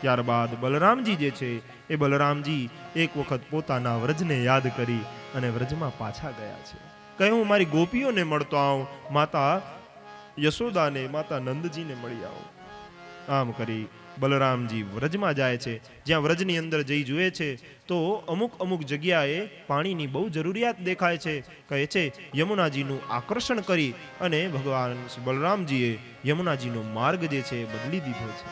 ત્યારબાદ બલરામજી જે છે એ બલરામજી એક વખત પોતાના વ્રજને યાદ કરી અને વ્રજમાં પાછા ગયા છે. કહે હું મારી ગોપીઓને મળતો આવું, માતા યશોદાને માતા નંદજીને મળી આવું. આમ કરી બલરામજી વ્રજમાં જાય છે. જ્યાં વ્રજની અંદર જઈ જુએ છે તો અમુક જગ્યાએ પાણીની બહુ જરૂરિયાત દેખાય છે. કહે છે યમુનાજીનું આકર્ષણ કરી અને ભગવાન બલરામજીએ યમુનાજીનો માર્ગ જે છે એ બદલી દીધો છે.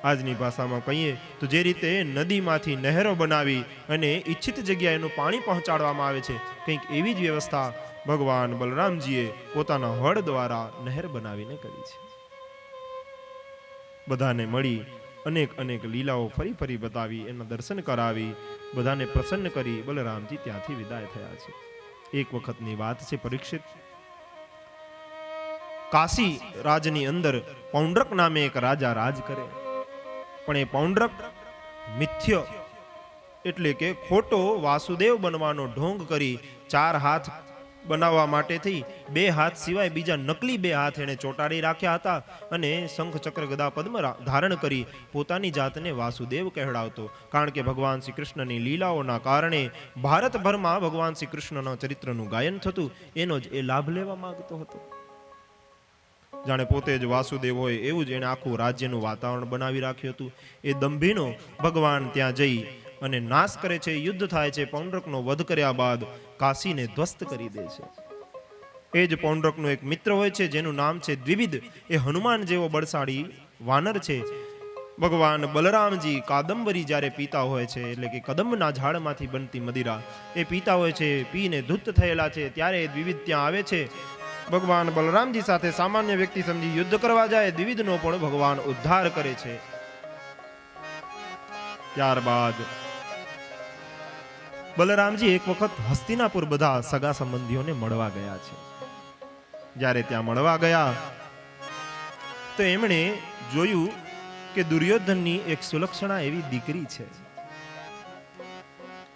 આજની ભાષામાં કહીએ તો જે રીતે નદીમાંથી નહેરો બનાવી અને ઈચ્છિત જગ્યાએ એનું પાણી પહોંચાડવામાં આવે છે, કંઈક એવી જ વ્યવસ્થા ભગવાન બલરામજીએ પોતાના હળ દ્વારા નહેર બનાવીને કરી છે. બધાને મળી અનેક લીલાઓ ફરી બતાવી, એના દર્શન કરાવી, બધાને પ્રસન્ન કરી બલરામજી ત્યાંથી વિદાય થયા છે. એક વખતની વાત છે, પરીક્ષિત કાશી રાજની અંદર પૌંડ્રક નામે એક રાજા રાજ કરે, પણ એ પૌંડ્રક મિથ્ય એટલે કે ખોટો વાસુદેવ બનવાનો ઢોંગ કરી 4 હાથ બનાવવા માટે થઈ 2 હાથ સિવાય બીજા નકલી 2 હાથ એને ચોટાડી રાખ્યા હતા અને શંખ ચક્ર ગદા પદ્મ ધારણ કરી પોતાની જાતને વાસુદેવ કહેવડાવતો. કારણ કે ભગવાન શ્રી કૃષ્ણની લીલાઓના કારણે ભારતભરમાં ભગવાન શ્રી કૃષ્ણના ચરિત્રનું ગાયન થતું, એનો જ એ લાભ લેવા માંગતો હતો. જાણે પોતે જ વાસુદેવ હોય એવું જ એને આખું રાજ્યનું વાતાવરણ બનાવી રાખ્યું હતું. એ દંભીનો ભગવાન ત્યાં જઈ અને નાશ કરે છે, યુદ્ધ થાય છે. પૌંડ્રકનો વધ કર્યા બાદ કાશીને ધ્વસ્ત કરી દે છે. એ જ પૌંડ્રકનો એક મિત્ર હોય છે જેનું નામ છે દ્વિવિધ. એ હનુમાન જેવો બળશાળી વાનર છે. ભગવાન બલરામજી કાદંબરી જ્યારે પીતા હોય છે, એટલે કે કદંબના ઝાડમાંથી બનતી મદિરા એ પીતા હોય છે, પીને ધૂત થયેલા છે, ત્યારે દ્વિવિધ ત્યાં આવે છે. ભગવાન બલરામજી સાથે સામાન્ય વ્યક્તિ સમજી યુદ્ધ કરવા જાય. દ્વિવિધનો પણ ભગવાન ઉદ્ધાર કરે છે. ત્યારબાદ બલરામજી એક વખત હસ્તિનાપુર બધા સગા સંબંધીઓને મળવા ગયા છે. જ્યારે ત્યાં મળવા ગયા તો એમણે જોયું કે દુર્યોધનની એક સુલક્ષણા એવી દીકરી છે.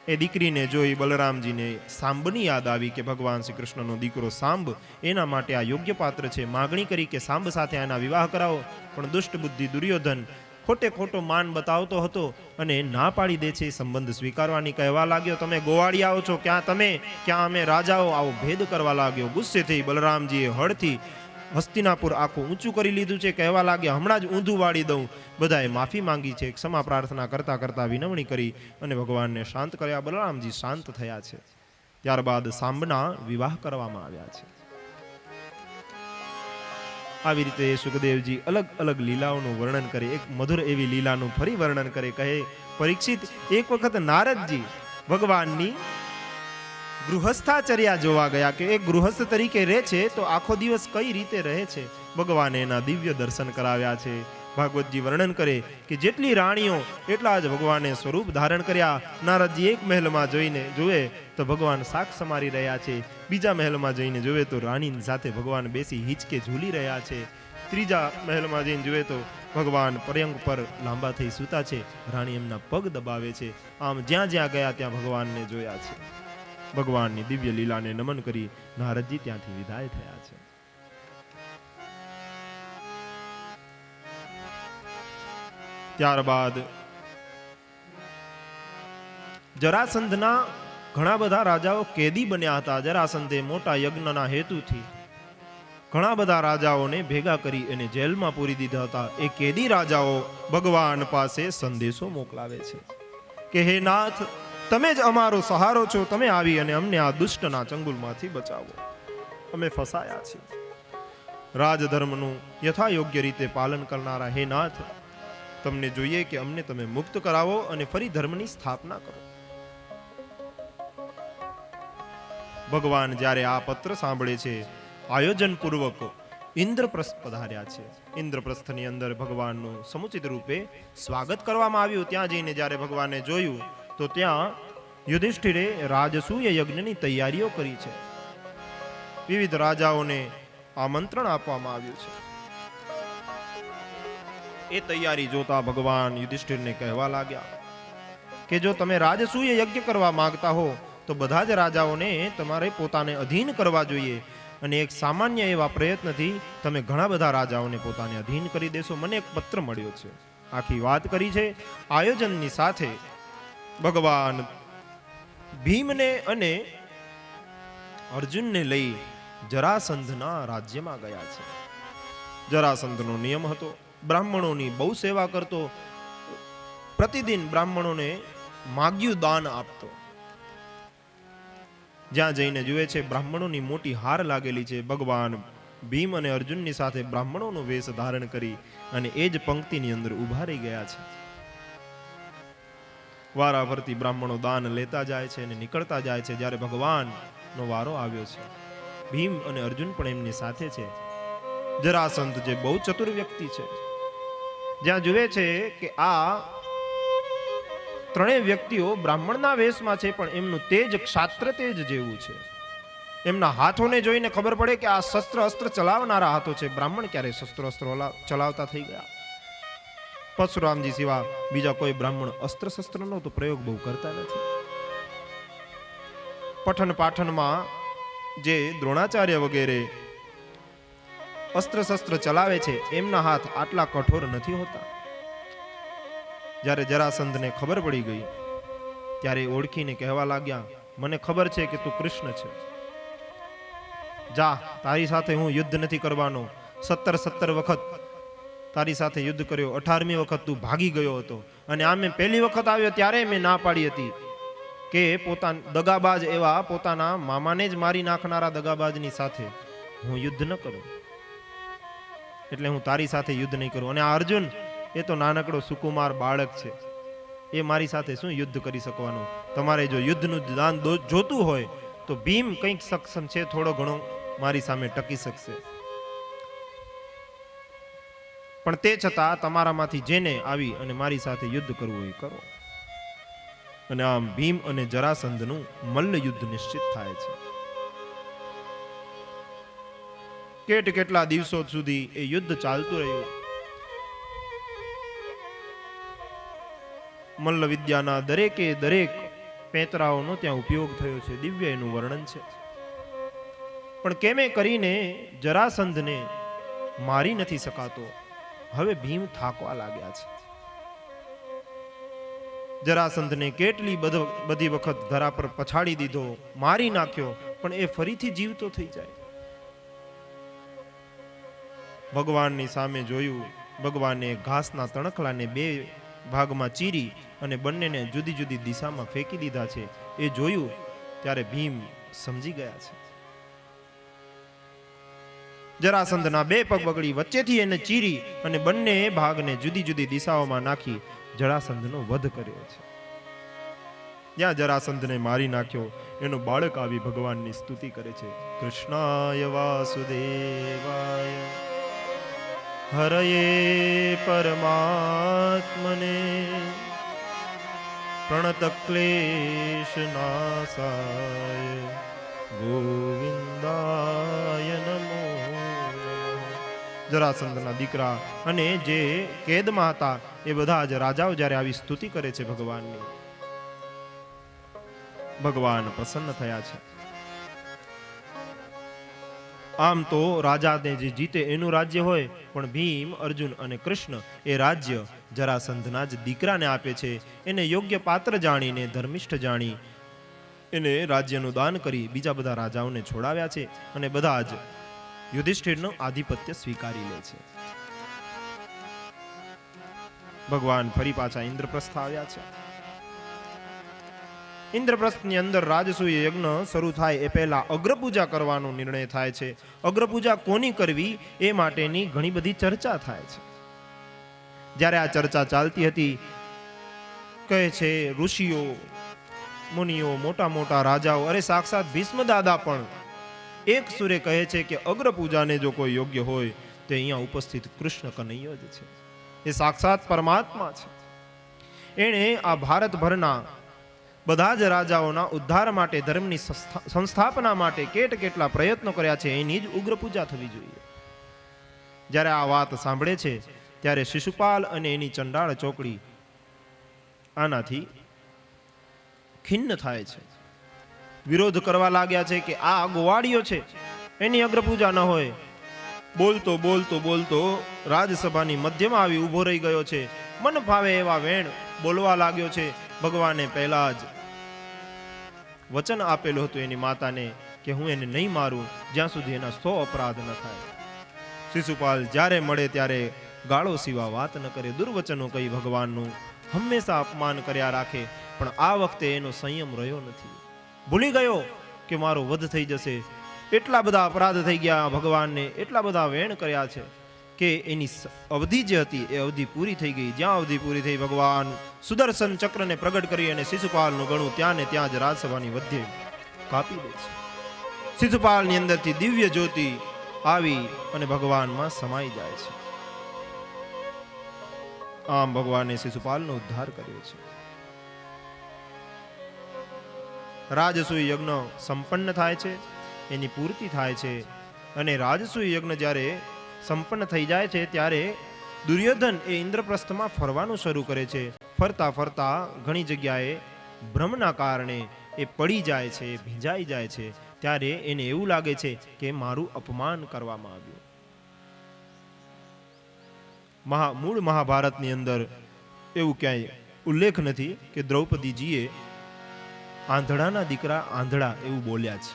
એ દીકરીને જોઈ બલરામજીને સાંબની યાદ આવી કે ભગવાન શ્રી કૃષ્ણનો દીકરો સાંબ એના માટે આ યોગ્ય પાત્ર છે. માગણી કરી કે સાંબ સાથે આના વિવાહ કરાવો, પણ દુષ્ટ બુદ્ધિ દુર્યોધન ખોટો માન બતાવતો હતો અને ના પાડી દે છે સંબંધ સ્વીકારવાની. કહેવા લાગ્યો તમે ગોવાળિયાઓ છો, ક્યાં તમે ક્યાં અમે રાજાઓ, આવો ભેદ કરવા લાગ્યો. ગુસ્સે થઈ બલરામજીએ હળથી હસ્તિનાપુર આખું ઊંચું કરી લીધું છે. કહેવા લાગ્યા હમણાં જ ઊંધું વાળી દઉં. બધાએ માફી માંગી છે. ક્ષમા પ્રાર્થના કરતા વિનવણી કરી અને ભગવાનને શાંત કર્યા. બલરામજી શાંત થયા છે. ત્યારબાદ સાંબના વિવાહ કરવામાં આવ્યા છે. આવી રીતે સુખદેવજી અલગ લીલાઓનું વર્ણન કરે. એક મધુર એવી લીલાનું ફરી વર્ણન કરે. કહે પરીક્ષિત, એક વખત નારદજી ભગવાનની ગૃહસ્થાચર્યા જોવા ગયા કે એક ગૃહસ્થ તરીકે રહે છે તો આખો દિવસ કઈ રીતે રહે છે. ભગવાને એના દિવ્ય દર્શન કરાવ્યા છે. ભાગવતજી વર્ણન કરે કે જેટલી રાણીઓ એટલા જ ભગવાને સ્વરૂપ ધારણ કર્યા. નારદજી એક મહેલમાં જોઈને જુએ તો ભગવાન શાક સમારી રહ્યા છે. બીજા મહેલમાં જઈને જુએ તો રાણીની સાથે ભગવાન બેસી હિંચકે ઝૂલી રહ્યા છે. ત્રીજા મહેલમાં જઈને જુએ તો ભગવાન પર્યંક પર લાંબા થઈ સૂતા છે. રાણી એમના પગ દબાવે છે. આમ જ્યાં ગયા ત્યાં ભગવાનને જોયા છે. ભગવાનની દિવ્ય લીલાને નમન કરી નારદજી ત્યાંથી વિદાય થયા છે. ત્યારબાદ જરાસંધના ઘણા બધા રાજાઓ કેદી બન્યા હતા. જરાસંધે મોટા યજ્ઞના હેતુથી ઘણા બધા રાજાઓને ભેગા કરી અને જેલમાં પૂરી દીધા હતા. એ કેદી રાજાઓ ભગવાન પાસે સંદેશો મોકલાવે છે કે હે નાથ, તમે જ અમારો સહારો છો. તમે આવી અને અમને આ દુષ્ટના ચંગુલમાંથી બચાવો. અમે ફસાયા છીએ. રાજધર્મનું યથાયોગ્ય રીતે પાલન કરનારા હે નાથ, તમને જોઈએ કે અમને તમે મુક્ત કરાવો અને ફરી ધર્મની સ્થાપના કરો. ભગવાન જ્યારે આ પત્ર સાંભળે છે, આયોજન પૂર્વક ઇન્દ્રપ્રસ્થ પધાર્યા છે. ઇન્દ્રપ્રસ્થની અંદર ભગવાનનું સમુચિત રૂપે સ્વાગત કરવામાં આવ્યું. ત્યાં જઈને જ્યારે ભગવાને જોયું તો ત્યાં યુધિષ્ઠિરે રાજસૂય યજ્ઞની તૈયારીઓ કરી છે. વિવિધ રાજાઓને આમંત્રણ આપવામાં આવ્યું છે. એ તૈયારી જોતા ભગવાન યુધિષ્ઠિરને કહેવા લાગ્યા કે જો તમે રાજસૂય યજ્ઞ કરવા માંગતા હો તો બધા જ રાજાઓને તમારે પોતાને અધીન કરવા જોઈએ. અને એક સામાન્ય એવા પ્રયત્નથી તમે ઘણા બધા રાજાઓને પોતાને અધીન કરી દેશો. મને એક પત્ર મળ્યો છે, આખી વાત કરી છે. આયોજનની સાથે ભગવાન ભીમને અને અર્જુનને લઈ જરાસંધના રાજ્યમાં ગયા છે. જરાસંધનો નિયમ હતો, બ્રાહ્મણોની બહુ સેવા કરતો, પ્રતિદિન બ્રાહ્મણોને માગ્યું દાન આપતો. જ્યાં જઈને જુએ છે બ્રાહ્મણોની મોટી હાર લાગેલી છે. ભગવાન ભીમ અને અર્જુનની સાથે બ્રાહ્મણોનો વેશ ધારણ કરી અને એ જ પંક્તિની અંદર ઊભા રહી ગયા છે. વારાફરતી બ્રાહ્મણો દાન લેતા જાય છે અને નીકળતા જાય છે. જ્યારે ભગવાનનો વારો આવ્યો છે, ભીમ અને અર્જુન પણ એમની સાથે છે. જરાસંધ જે બહુ ચતુર વ્યક્તિ છે, જ્યાં જુએ છે કે આ ત્રણેય વ્યક્તિઓ બ્રાહ્મણના વેશમાં છે, પણ એમનું તેજ ક્ષાત્ર તેજ જેવું છે. એમના હાથોને જોઈને ખબર પડે કે આ શસ્ત્ર અસ્ત્ર ચલાવનારા હાથો છે. બ્રાહ્મણ ક્યારે શસ્ત્ર અસ્ત્ર ચલાવતા થઈ ગયા? પરશુરામજી સિવા બીજા કોઈ બ્રાહ્મણ અસ્ત્ર શસ્ત્રનો તો પ્રયોગ બહુ કરતા નથી. પઠન પાઠનમાં જે દ્રોણાચાર્ય વગેરે અસ્ત્ર શસ્ત્ર ચલાવે છે, એમના હાથ આટલા કઠોર નથી હોતા. જ્યારે જરાસંધને ખબર પડી ગઈ ત્યારે ઓળખીને કહેવા લાગ્યા, મને ખબર છે કે તું કૃષ્ણ છે. જા, તારી સાથે હું યુદ્ધ નથી કરવાનો. 17 વખત તારી સાથે યુદ્ધ કર્યો, 18મી વખત તું ભાગી ગયો હતો. અને આ મેં પહેલી વખત આવ્યો ત્યારે મેં ના પાડી હતી કે દગાબાજ એવા પોતાના મામાને જ મારી નાખનારા દગાબાજની સાથે હું યુદ્ધ ન કરું. એટલે હું તારી સાથે યુદ્ધ નહીં કરું. અને આ અર્જુન એ તો નાનકડો સુકુમાર બાળક છે, એ મારી સાથે શું યુદ્ધ કરી શકવાનો? તમારે જો યુદ્ધનું દાન જોતું હોય તો ભીમ કંઈક સક્ષમ છે, થોડો ઘણો મારી સામે ટકી શકશે. પણ તે છતાં તમારામાંથી જેને આવી અને મારી સાથે યુદ્ધ કરવું એ કરો. અને આમ ભીમ અને જરાસંધનું મલ્લ યુદ્ધ નિશ્ચિત થાય છે. કેટલા દિવસો સુધી એ યુદ્ધ ચાલતું રહ્યું. મલ્લ વિદ્યાના દરેકે દરેક પેતરાઓનો ત્યાં ઉપયોગ થયો છે. દિવ્ય એનું વર્ણન છે. પણ કેમે કરીને જરાસંધને મારી નથી શકાતો. હવે ભીમ થાકવા લાગ્યા છે. જરાસંધને કેટલી બધી વખત ધરા પર પછાડી દીધો, મારી નાખ્યો, પણ એ ફરીથી જીવતો થઈ જાય. ભગવાનની સામે જોયું. ભગવાને ઘાસના તણખલાને 2 ભાગમાં ચીરી અને બંનેને જુદી જુદી દિશામાં ફેંકી દીધા છે. એ જોયું ત્યારે ભીમ સમજી ગયા છે. જરાસંધના 2 પગ બગડી, વચ્ચેથી એને ચીરી અને બંને ભાગને જુદી જુદી દિશાઓમાં નાખી જરાસંધનો વધ કર્યો છે. જ્યાં જરાસંધને મારી નાખ્યો, એનો બાળક આવી ભગવાનની સ્તુતિ કરે છે. કૃષ્ણાય વાસુદેવાય હરયે પરમાત્મને પ્રણતક્લેશનાશાય ગોવિંદાય નમો. જરાસંધના દીકરા અને જે કેદમાં હતા એ બધા જ રાજાઓ જ્યારે આવી સ્તુતિ કરે છે ભગવાનની, ભગવાન પ્રસન્ન થયા છે. આમ તો રાજાને જે જીતે એનું રાજ્ય હોય, પણ ભીમ, અર્જુન અને કૃષ્ણ એ રાજ્ય જરાસંધના જ દીકરાને આપે છે. એને યોગ્ય પાત્ર જાણીને, ધર્મિષ્ઠ જાણી એને રાજ્યનું દાન કરી બીજા બધા રાજાઓને છોડાવ્યા છે. અને બધા જ યુધિષ્ઠિરનું આધિપત્ય સ્વીકારી લે છે. ભગવાન ફરી પાછા ઇન્દ્રપ્રસ્થ આવ્યા છે. ઇન્દ્રપ્રસ્થની અંદર રાજસૂય યજ્ઞ શરૂ થાય એ પહેલા અગ્રપૂજા કરવાનો નિર્ણય થાય છે. અગ્રપૂજા કોની કરવી એ માટેની ઘણી બધી ચર્ચા થાય છે. જ્યારે આ ચર્ચા ચાલતી હતી, કહે છે ઋષિઓ, મુનિઓ, મોટા મોટા રાજાઓ, અરે સાક્ષાત ભીષ્મ દાદા પણ એક સુરે કહે છે કે અગ્રપૂજાને જો કોઈ યોગ્ય હોય તો અહીંયા ઉપસ્થિત કૃષ્ણ કનૈયો જ છે. એ સાક્ષાત પરમાત્મા છે. એણે આ ભારતભરના બધા જ રાજાઓના ઉદ્ધાર માટે, ધર્મની સંસ્થાપના માટે કેટલા પ્રયત્નો કર્યા છે. એની જ ઉગ્ર પૂજા થવી જોઈએ. જ્યારે આ વાત સાંભળે છે ત્યારે શિશુપાલ અને એની ચંડાળ ચોકડી આનાથી ખિન્ન થાય છે. વિરોધ કરવા લાગ્યા છે કે આ ગોવાળીઓ છે, એની અગ્રપૂજા ન હોય. બોલતો બોલતો બોલતો રાજસભાની મધ્યમાં આવી ઊભો રહી ગયો છે. મન ફાવે એવા વેણ બોલવા લાગ્યો છે. ભગવાને પહેલા જ વચન આપેલું હતું એની માતાને કે હું એને નહીં મારું જ્યાં સુધી એના 100 અપરાધ ન થાય. શિશુપાલ જ્યારે મળે ત્યારે ગાળો સિવા વાત ન કરે, દુર્વચનો કહી ભગવાનનું હંમેશા અપમાન કર્યા રાખે. પણ આ વખતે એનો સંયમ રહ્યો નથી. ભૂલી ગયો કે મારો વધ થઈ જશે. એટલા બધા અપરાધ થઈ ગયા ભગવાનને, એટલા બધા વેણ કર્યા છે કે એની અવધિ જે હતી એ અવધિ પૂરી થઈ ગઈ. જ્યાં અવધિ પૂરી થઈ ભગવાન સુદર્શન ચક્રને પ્રગટ કરી અને શિશુપાલનું ગણું ત્યાં ને ત્યાં જ રાજસભાની મધ્યે કાપી દે છે. શિશુપાલની અંદરથી દિવ્ય જ્યોતિ આવી અને ભગવાનમાં સમાઈ જાય છે. આમ ભગવાને શિશુપાલનો ઉદ્ધાર કર્યો છે. રાજસૂય યજ્ઞ સંપન્ન થાય છે, એની પૂર્તિ થાય છે. અને રાજસૂય યજ્ઞ જ્યારે સંપન્ન થઈ જાય છે ત્યારે દુર્યોધન એ ઇન્દ્રપ્રસ્થમાં ફરવાનું શરૂ કરે છે. ફરતા ફરતા ઘણી જગ્યાએ ભ્રમના કારણે એ પડી જાય છે, ભીંજાઈ જાય છે. ત્યારે એને એવું લાગે છે કે મારું અપમાન કરવામાં આવ્યું. મૂળ મહાભારતની અંદર એવું ક્યાંય ઉલ્લેખ નથી કે દ્રૌપદીજીએ આંધળાના દીકરા આંધળા એવું બોલ્યા છે.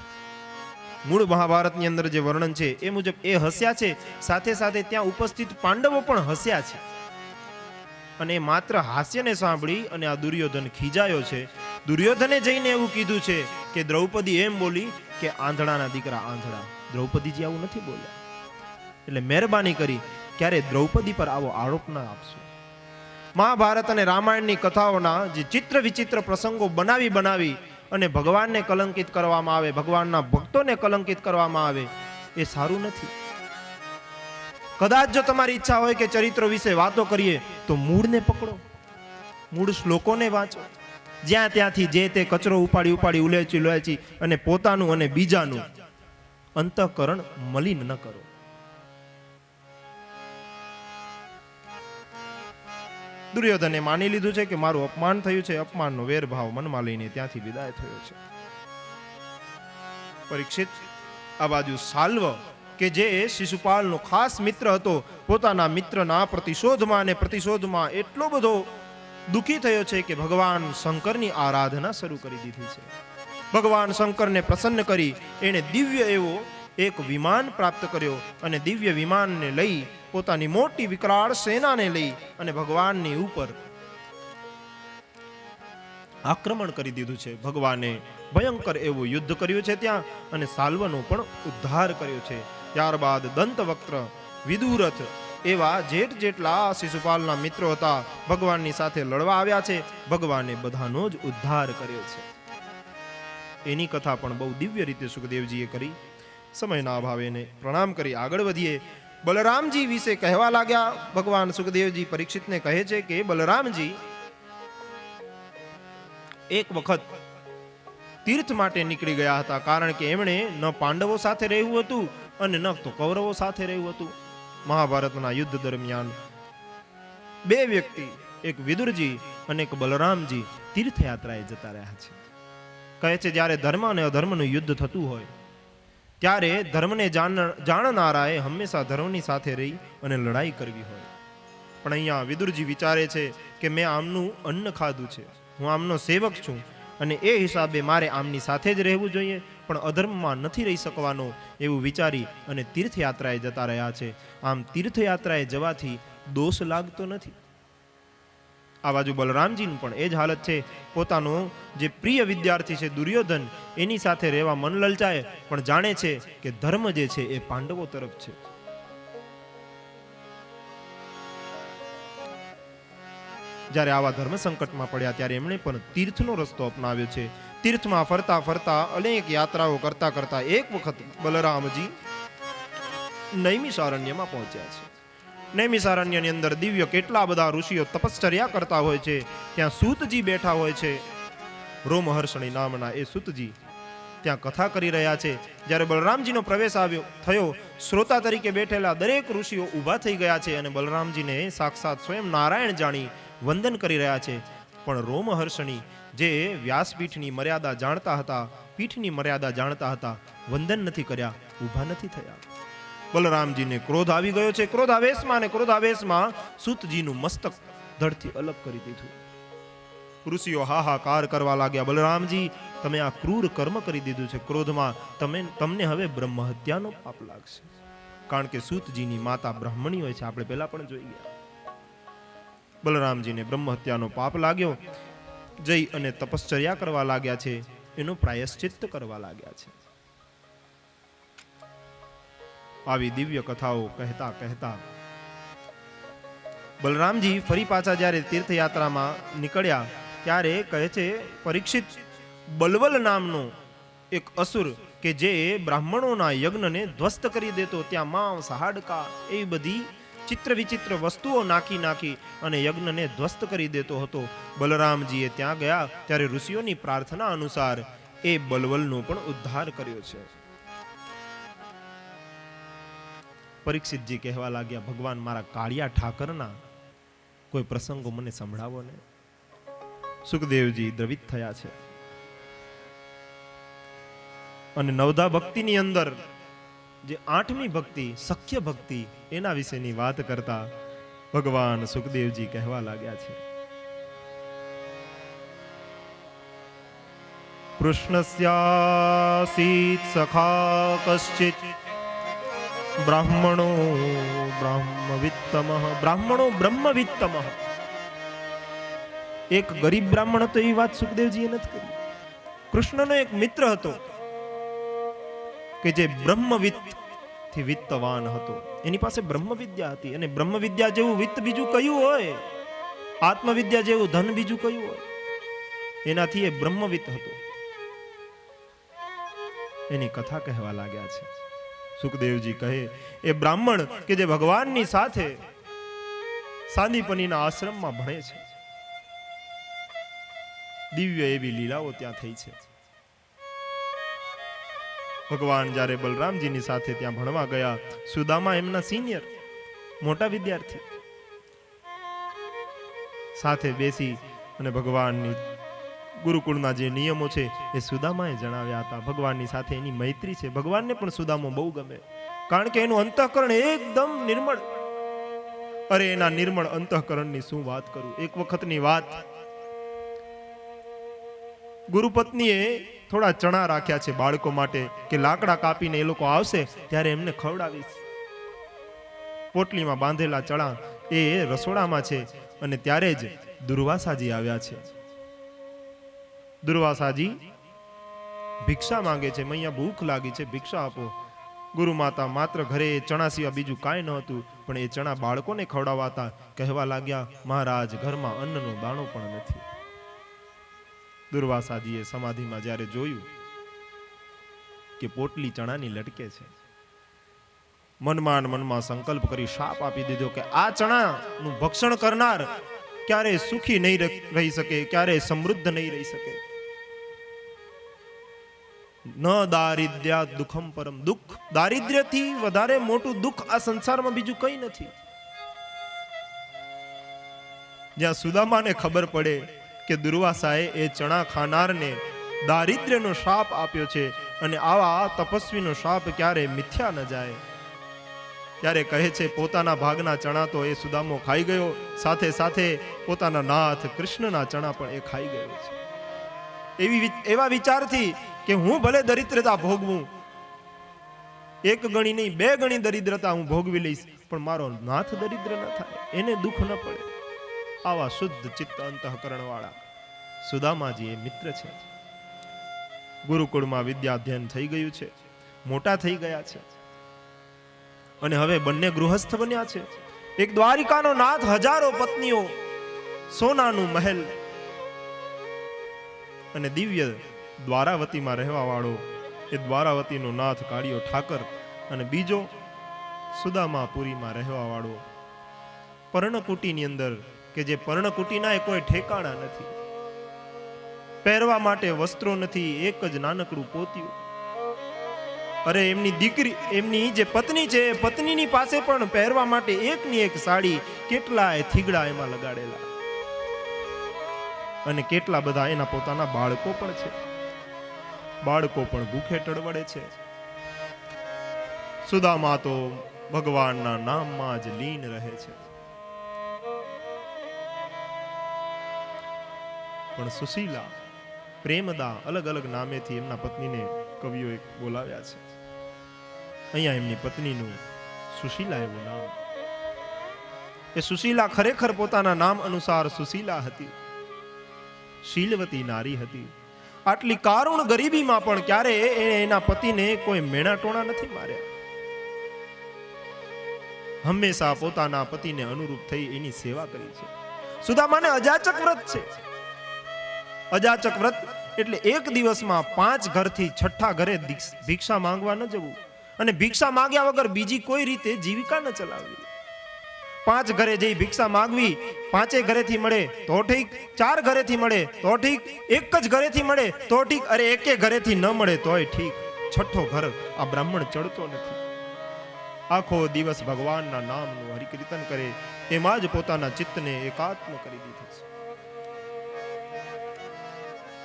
મૂળ મહાભારતની અંદર જે વર્ણન છે એ મુજબ એ હસ્યા છે. સાથે સાથે ત્યાં ઉપસ્થિત પાંડવો પણ હસ્યા છે. અને માત્ર હાસ્યને સાંભળી અને આ દુર્યોધન ખીજાયો છે. દુર્યોધને જઈને એવું કીધું છે કે દ્રૌપદી એમ બોલી કે આંધળાના દીકરા આંધળા. દ્રૌપદીજી આવું નથી બોલ્યા. એટલે મહેરબાની કરી ક્યારે દ્રૌપદી પર આવો આરોપ ના આપશો. મહાભારત અને રામાયણની કથાઓના જે ચિત્ર વિચિત્ર પ્રસંગો બનાવી અને ભગવાનને કલંકિત કરવામાં આવે, ભગવાનના ભક્તોને કલંકિત કરવામાં આવે, એ સારું નથી. કદાચ જો તમારી ઈચ્છા હોય કે ચરિત્રો વિશે વાતો કરીએ તો મૂળને પકડો, મૂળ શ્લોકોને વાંચો. જ્યાં ત્યાંથી જે તે કચરો ઉપાડી ઉલેચી અને પોતાનું અને બીજાનું અંતઃકરણ મલિન ન કરો. દુર્યોધને માની લીધું છે કે મારું અપમાન થયું છે. અપમાનનો વેરભાવ મનમાં લઈને ત્યાંથી વિદાય થયો છે. પરીક્ષિત આ બાજુ સાલ્વ કે જે શિશુપાલનો ખાસ મિત્ર હતો, પોતાના મિત્રના પ્રતિશોધમાં એટલો બધો દુઃખી થયો છે કે ભગવાન શંકરની આરાધના શરૂ કરી દીધી છે. ભગવાન શંકરને પ્રસન્ન કરી એણે દિવ્ય એવો એક વિમાન પ્રાપ્ત કર્યો અને દિવ્ય વિમાનને લઈ પોતાની મોટી વિકરાળ સેનાને લઈ અને ભગવાનની ઉપર આક્રમણ કરી દીધું છે. ભગવાને ભયંકર એવું યુદ્ધ કર્યું છે ત્યાં અને સાલ્વનો પણ ઉદ્ધાર કર્યો છે. ત્યારબાદ દંતવક્ત્ર, વિદુરથ એવા જેટલા શિશુપાલના મિત્રો હતા ભગવાનની સાથે લડવા આવ્યા છે. ભગવાને બધાનો જ ઉદ્ધાર કર્યો છે. એની કથા પણ બહુ દિવ્ય રીતે સુખદેવજીએ કરી. સમયના અભાવે એને પ્રણામ કરી આગળ વધીએ. બલરામજી વિશે કહેવા લાગ્યા. ભગવાન સુખદેવજી પરીક્ષિતને કહે છે કે બલરામજી એક વખત તીર્થ માટે નીકળી ગયા હતા, કારણ કે એમણે ન પાંડવો સાથે રહેવું હતું અને ન તો કૌરવો સાથે રહેવું હતું. મહાભારતના યુદ્ધ દરમિયાન બે વ્યક્તિ, એક વિદુરજી અને એક બલરામજી તીર્થયાત્રાએ જતા રહ્યા છે. કહે છે જ્યારે ધર્મ અને અધર્મનું યુદ્ધ થતું હોય ત્યારે ધર્મને જાણનારાએ હંમેશા ધર્મની સાથે રહી અને લડાઈ કરવી હોય. પણ અહીંયા વિદુરજી વિચારે છે કે મેં આમનું અન્ન ખાધું છે, હું આમનો સેવક છું અને એ હિસાબે મારે આમની સાથે જ રહેવું જોઈએ, પણ અધર્મમાં નથી રહી શકવાનો એવું વિચારી અને તીર્થયાત્રાએ જતા રહ્યા છે. આમ તીર્થયાત્રાએ જવાથી દોષ લાગતો નથી. આ બાજુ બલરામજીની પણ એ જ હાલત છે. પોતાનો જે પ્રિય વિદ્યાર્થી છે દુર્યોધન, એની સાથે રહેવા મન લલચાય, પણ જાણે છે કે ધર્મ જે છે એ પાંડવો તરફ છે. જ્યારે આવા ધર્મ સંકટમાં પડ્યા ત્યારે એમણે પણ તીર્થનો રસ્તો અપનાવ્યો છે. તીર્થમાં ફરતા ફરતા અનેક યાત્રાઓ કરતા એક વખત બલરામજી નૈમિષારણ્યમાં પહોંચ્યા છે. નૈમિષારણ્યની અંદર દિવ્ય કેટલા બધા ઋષિઓ તપશ્ચર્યા કરતા હોય છે. ત્યાં સૂતજી બેઠા હોય છે. રોમહર્ષણી નામના એ સૂતજી ત્યાં કથા કરી રહ્યા છે. જ્યારે બલરામજીનો પ્રવેશ થયો, શ્રોતા તરીકે બેઠેલા દરેક ઋષિઓ ઊભા થઈ ગયા છે અને બલરામજીને સાક્ષાત સ્વયં નારાયણ જાણી વંદન કરી રહ્યા છે. પણ રોમહર્ષણી જે વ્યાસપીઠની મર્યાદા જાણતા હતા, પીઠની મર્યાદા જાણતા હતા, વંદન નથી કર્યા, ઊભા નથી થયા. બલરામજીને ક્રોધ આવી ગયો છે. ક્રોધ આવેશમાં સૂતજીનું મસ્તક ધડથી અલગ કરી દીધું. ઋષિઓ હાહાકાર કરવા લાગ્યા, બલરામજી તમે આ ક્રૂર કર્મ કરી દીધું છે. ક્રોધમાં તમને હવે બ્રહ્મ હત્યાનો પાપ લાગશે. કારણ કે સૂતજીની માતા બ્રાહ્મણી હોય છે, આપણે પહેલા પણ જોઈ ગયા. બલરામજીને બ્રહ્મ હત્યાનો પાપ લાગ્યો. જઈ અને તપશ્ચર્યા કરવા લાગ્યા છે, એનું પ્રાયશ્ચિત્ત કરવા લાગ્યા છે. આવી દિવ્ય કથાઓ કહેતા કહેતા બલરામજી ફરી પાછા જ્યારે તીર્થયાત્રામાં નીકળ્યા ત્યારે કહે છે, પરીક્ષિત, બલવલ નામનો એક અસુર કે જે બ્રાહ્મણોના યજ્ઞને ધ્વસ્ત કરી દેતો, ત્યાં માંસ, હાડકા એવી બધી ચિત્ર વિચિત્ર વસ્તુઓ નાખી અને યજ્ઞને ધ્વસ્ત કરી દેતો હતો. બલરામજીએ ત્યાં ગયા ત્યારે ઋષિઓની પ્રાર્થના અનુસાર એ બલવલનો પણ ઉદ્ધાર કર્યો છે. પરીક્ષિતજી કહેવા લાગ્યા, ભગવાન, મારા કાળિયા ઠાકરના કોઈ પ્રસંગો મને સંભળાવો ને. સુખદેવજી દ્રવિત થયા છે અને નવધા ભક્તિની અંદર જે 8મી ભક્તિ, સખ્ય ભક્તિ, એના વિશેની વાત કરતા ભગવાન સુખદેવજી કહેવા લાગ્યા છે, કૃષ્ણસ્યાસીત સખા કશ્ચિત બ્રાહ્મણો બ્રહ્મવિત્તમ. એક ગરીબ બ્રાહ્મણ હતો, એવી વાત સુખદેવજીએ નથી કરી. કૃષ્ણનો એક મિત્ર હતો કે જે બ્રહ્મવિત્ત થી વિત્તવાન હતો. એની પાસે બ્રહ્મ વિદ્યા હતી, અને બ્રહ્મ વિદ્યા જેવું વિત્ત બીજું કયું હોય, આત્મવિદ્યા જેવું ધન બીજું કયું હોય. એનાથી એ બ્રહ્મવિત્ત હતો. એની કથા કહેવા લાગ્યા છે. સુખદેવજી કહે, એ બ્રાહ્મણ કે જે ભગવાનની સાથે સાંદીપનીના આશ્રમમાં ભણે છે, દિવ્ય એવી લીલાઓ ત્યાં થઈ છે. ભગવાન જ્યારે બલરામજીની સાથે ત્યાં ભણવા ગયા, સુદામા એમના સિનિયર મોટા વિદ્યાર્થી સાથે બેસી અને ભગવાનની ગુરુકુળના જે નિયમો છે એ સુદામાએ જણાવ્યા હતા. ભગવાનની સાથે એની મૈત્રી છે. ભગવાનને પણ સુદામો બહુ ગમે, કારણ કે એનું અંતઃકરણ એકદમ નિર્મળ. અરે એના નિર્મળ અંતઃકરણની શું વાત કરું. એક વખતની વાત, ગુરુપત્નીએ થોડા ચણા રાખ્યા છે બાળકો માટે કે લાકડા કાપીને એ લોકો આવશે ત્યારે એમને ખવડાવીશ. પોટલીમાં બાંધેલા ચણા એ રસોડામાં છે અને ત્યારે જ દુર્વાસાજી આવ્યા છે. દુર્વાસાજી ભિક્ષા માંગે છે, મૈયા ભૂખ લાગી છે, ભિક્ષા આપો. ગુરુ માતા માત્ર ઘરે ચણા સિવાય બીજું કાંઈ ન હતું, પણ એ ચણા બાળકોને ખવડાવાતા. કહેવા લાગ્યા, મહારાજ, ઘરમાં અન્નનો દાણો પણ નથી. દુર્વાસાજીએ સમાધિમાં જ્યારે જોયું કે પોટલી ચણાની લટકે છે, મનમાં સંકલ્પ કરી શાપ આપી દીધો કે આ ચણાનું ભક્ષણ કરનાર ક્યારે સુખી નહીં રહી શકે, ક્યારે સમૃદ્ધ નહીં રહી શકે. ન દારિદ્ર્યા દુઃખમ પરમ. દુઃખ, દારિદ્ર્યથી વધારે મોટું દુઃખ આ સંસારમાં બીજું કંઈ નથી. જ્યાં સુદામાને ખબર પડે કે દુર્વાસાએ એ ચણા ખાનારને દારિદ્ર્યનો શાપ આપ્યો છે અને આવા તપસ્વીનો શાપ ક્યારે મિથ્યા ન જાય, ત્યારે કહે છે પોતાના ભાગના ચણા તો એ સુદામો ખાઈ ગયો, સાથે સાથે પોતાના નાથ કૃષ્ણના ચણા પણ એ ખાઈ ગયો છે. એવા વિચારથી કે હું ભલે દરિદ્રતા ભોગવું, 1 ગણી નહીં 2 ગણી દરિદ્રતા હું ભોગવી લઈશ, પણ મારો નાથ દરિદ્ર ન થાય, એને દુઃખ ન પડે. આવા શુદ્ધ ચિત્ત અંતઃકરણ વાળા સુદામાજી એ મિત્ર છે. ગુરુકુળમાં વિદ્યાધ્યયન થઈ ગયું છે, મોટા થઈ ગયા છે અને હવે બંને ગૃહસ્થ બન્યા છે. એક દ્વારિકાનો નાથ, હજારો પત્નીઓ, સોનાનું મહેલ અને દિવ્ય દ્વારાવતીમાં રહેવા વાળો એ દ્વારાવતીનો નાથ કાળિયો ઠાકર, અને બીજો સુદામાપુરીમાં રહેવા વાળો પર્ણકુટીની અંદર કે જે પર્ણકુટીના કોઈ ઠેકાણા નથી, પહેરવા માટે વસ્ત્રો નથી, એક જ નાનકડું પોતિયું. અરે એમની દીકરી, એમની જે પત્ની છે, પત્નીની પાસે પણ પહેરવા માટે એકની એક સાડી, કેટલાય થીગડા એમાં લગાડેલા, અને કેટલા બધા એના પોતાના બાળકો પણ છે. બાળકો પણ ભૂખે ટળવડે છે, સુદામા તો ભગવાનના નામમાં જ લીન રહે છે. પણ સુશીલા, પ્રેમદા અલગ અલગ નામેથી એમના પત્નીને કવિઓએ બોલાવ્યા છે. અહીંયા એમની પત્નીનું સુશીલા એવું નામ. એ સુશીલા ખરેખર પોતાના નામ અનુસાર સુશીલા હતી, શીલવતી નારી હતી. આટલી કારુણ ગરીબીમાં પણ ક્યારે એના પતિને કોઈ મેણા ટોણા નથી માર્યા. હંમેશા પોતાના પતિને અનુરૂપ થઈ એની સેવા કરી છે. સુદામાને અજાચક વ્રત છે. અજાચક વ્રત એટલે એક દિવસમાં 5 ઘરથી 6ઠા ઘરે ભિક્ષા માંગવા ન જવું, અને ભિક્ષા માંગ્યા વગર બીજી કોઈ રીતે જીવિકા ન ચલાવવી. 5 ઘરે જઈ ભિક્ષા માંગવી, 5 ઘરેથી મળે તો ઠીક, 4 ઘરેથી મળે તો ઠીક, એક જ ઘરેથી મળે તો ઠીક, અરે એકે ઘરેથી ન મળે તોય ઠીક, 6ઠ્ઠો ઘર આ બ્રાહ્મણ ચડતો નથી. આખો દિવસ ભગવાનના નામનું હરિકીર્તન કરે, એમાં જ પોતાના ચિત્તને એકાત્મ કરી દીધું છે.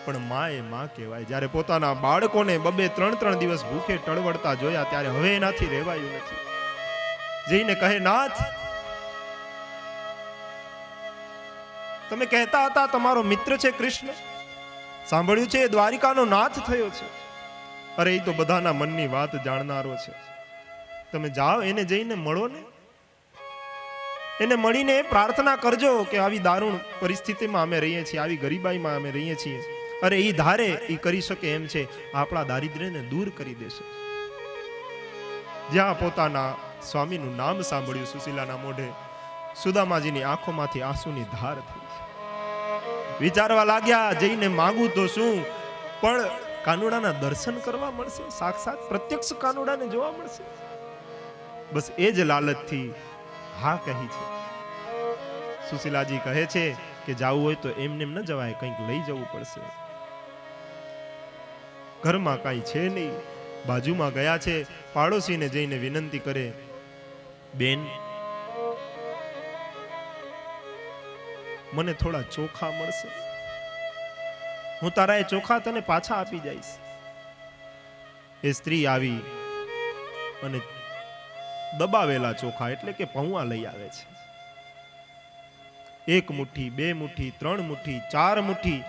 પણ માં એ માં કહેવાય. જ્યારે પોતાના બાળકોને 2-3 દિવસ ભૂખે ટળવડતા જોયા ત્યારે હવે એનાથી રહેવાયું નથી. જઈને કહે, નાથ, તમે કહેતા હતા તમારો મિત્ર છે કૃષ્ણ, સાંભળ્યું છે એ દ્વારિકાનો નાથ થયો છે. અરે એ તો બધાના મનની વાત જાણનારો છે. તમે જાઓ, એને જઈને મળો ને, એને મળીને પ્રાર્થના કરજો કે આવી દારૂણ પરિસ્થિતિમાં અમે રહીએ છીએ, આવી ગરીબાઈમાં અમે રહીએ છીએ. અરે ઈ ધારે ઈ કરી શકે એમ છે, આપણા દારિદ્ર્યને દૂર કરી દેશે. જ્યાં પોતાના સ્વામીનું નામ સાંભળ્યું સુશીલાના મોઢે, સુદામાજીની આંખોમાંથી આંસુની ધાર થઈ. વિચારવા લાગ્યા, જઈને માંગું તો શું, પણ કાનુડાના દર્શન કરવા મળશે, સાક્ષાત પ્રત્યક્ષ કાનુડાને જોવા મળશે. બસ એ જ લાલચથી હા કહી છે. સુશીલાજી કહે છે કે જાવું હોય તો એમને ન જવાય, કંઈક લઈ જવું પડશે. ઘરમાં કાંઈ છે નહીં, બાજુમાં ગયા છે, પાડોશીને જઈને વિનંતી કરે, બેન, મને થોડા ચોખા મળશે, હું તારા એ ચોખા તને પાછા આપી જઈશ. એ સ્ત્રી આવી અને દબાવેલા ચોખા એટલે કે પૌવા લઈ આવે છે. 1 મુઠ્ઠી, 2 મુઠ્ઠી, 3 મુઠ્ઠી, 4 મુઠ્ઠી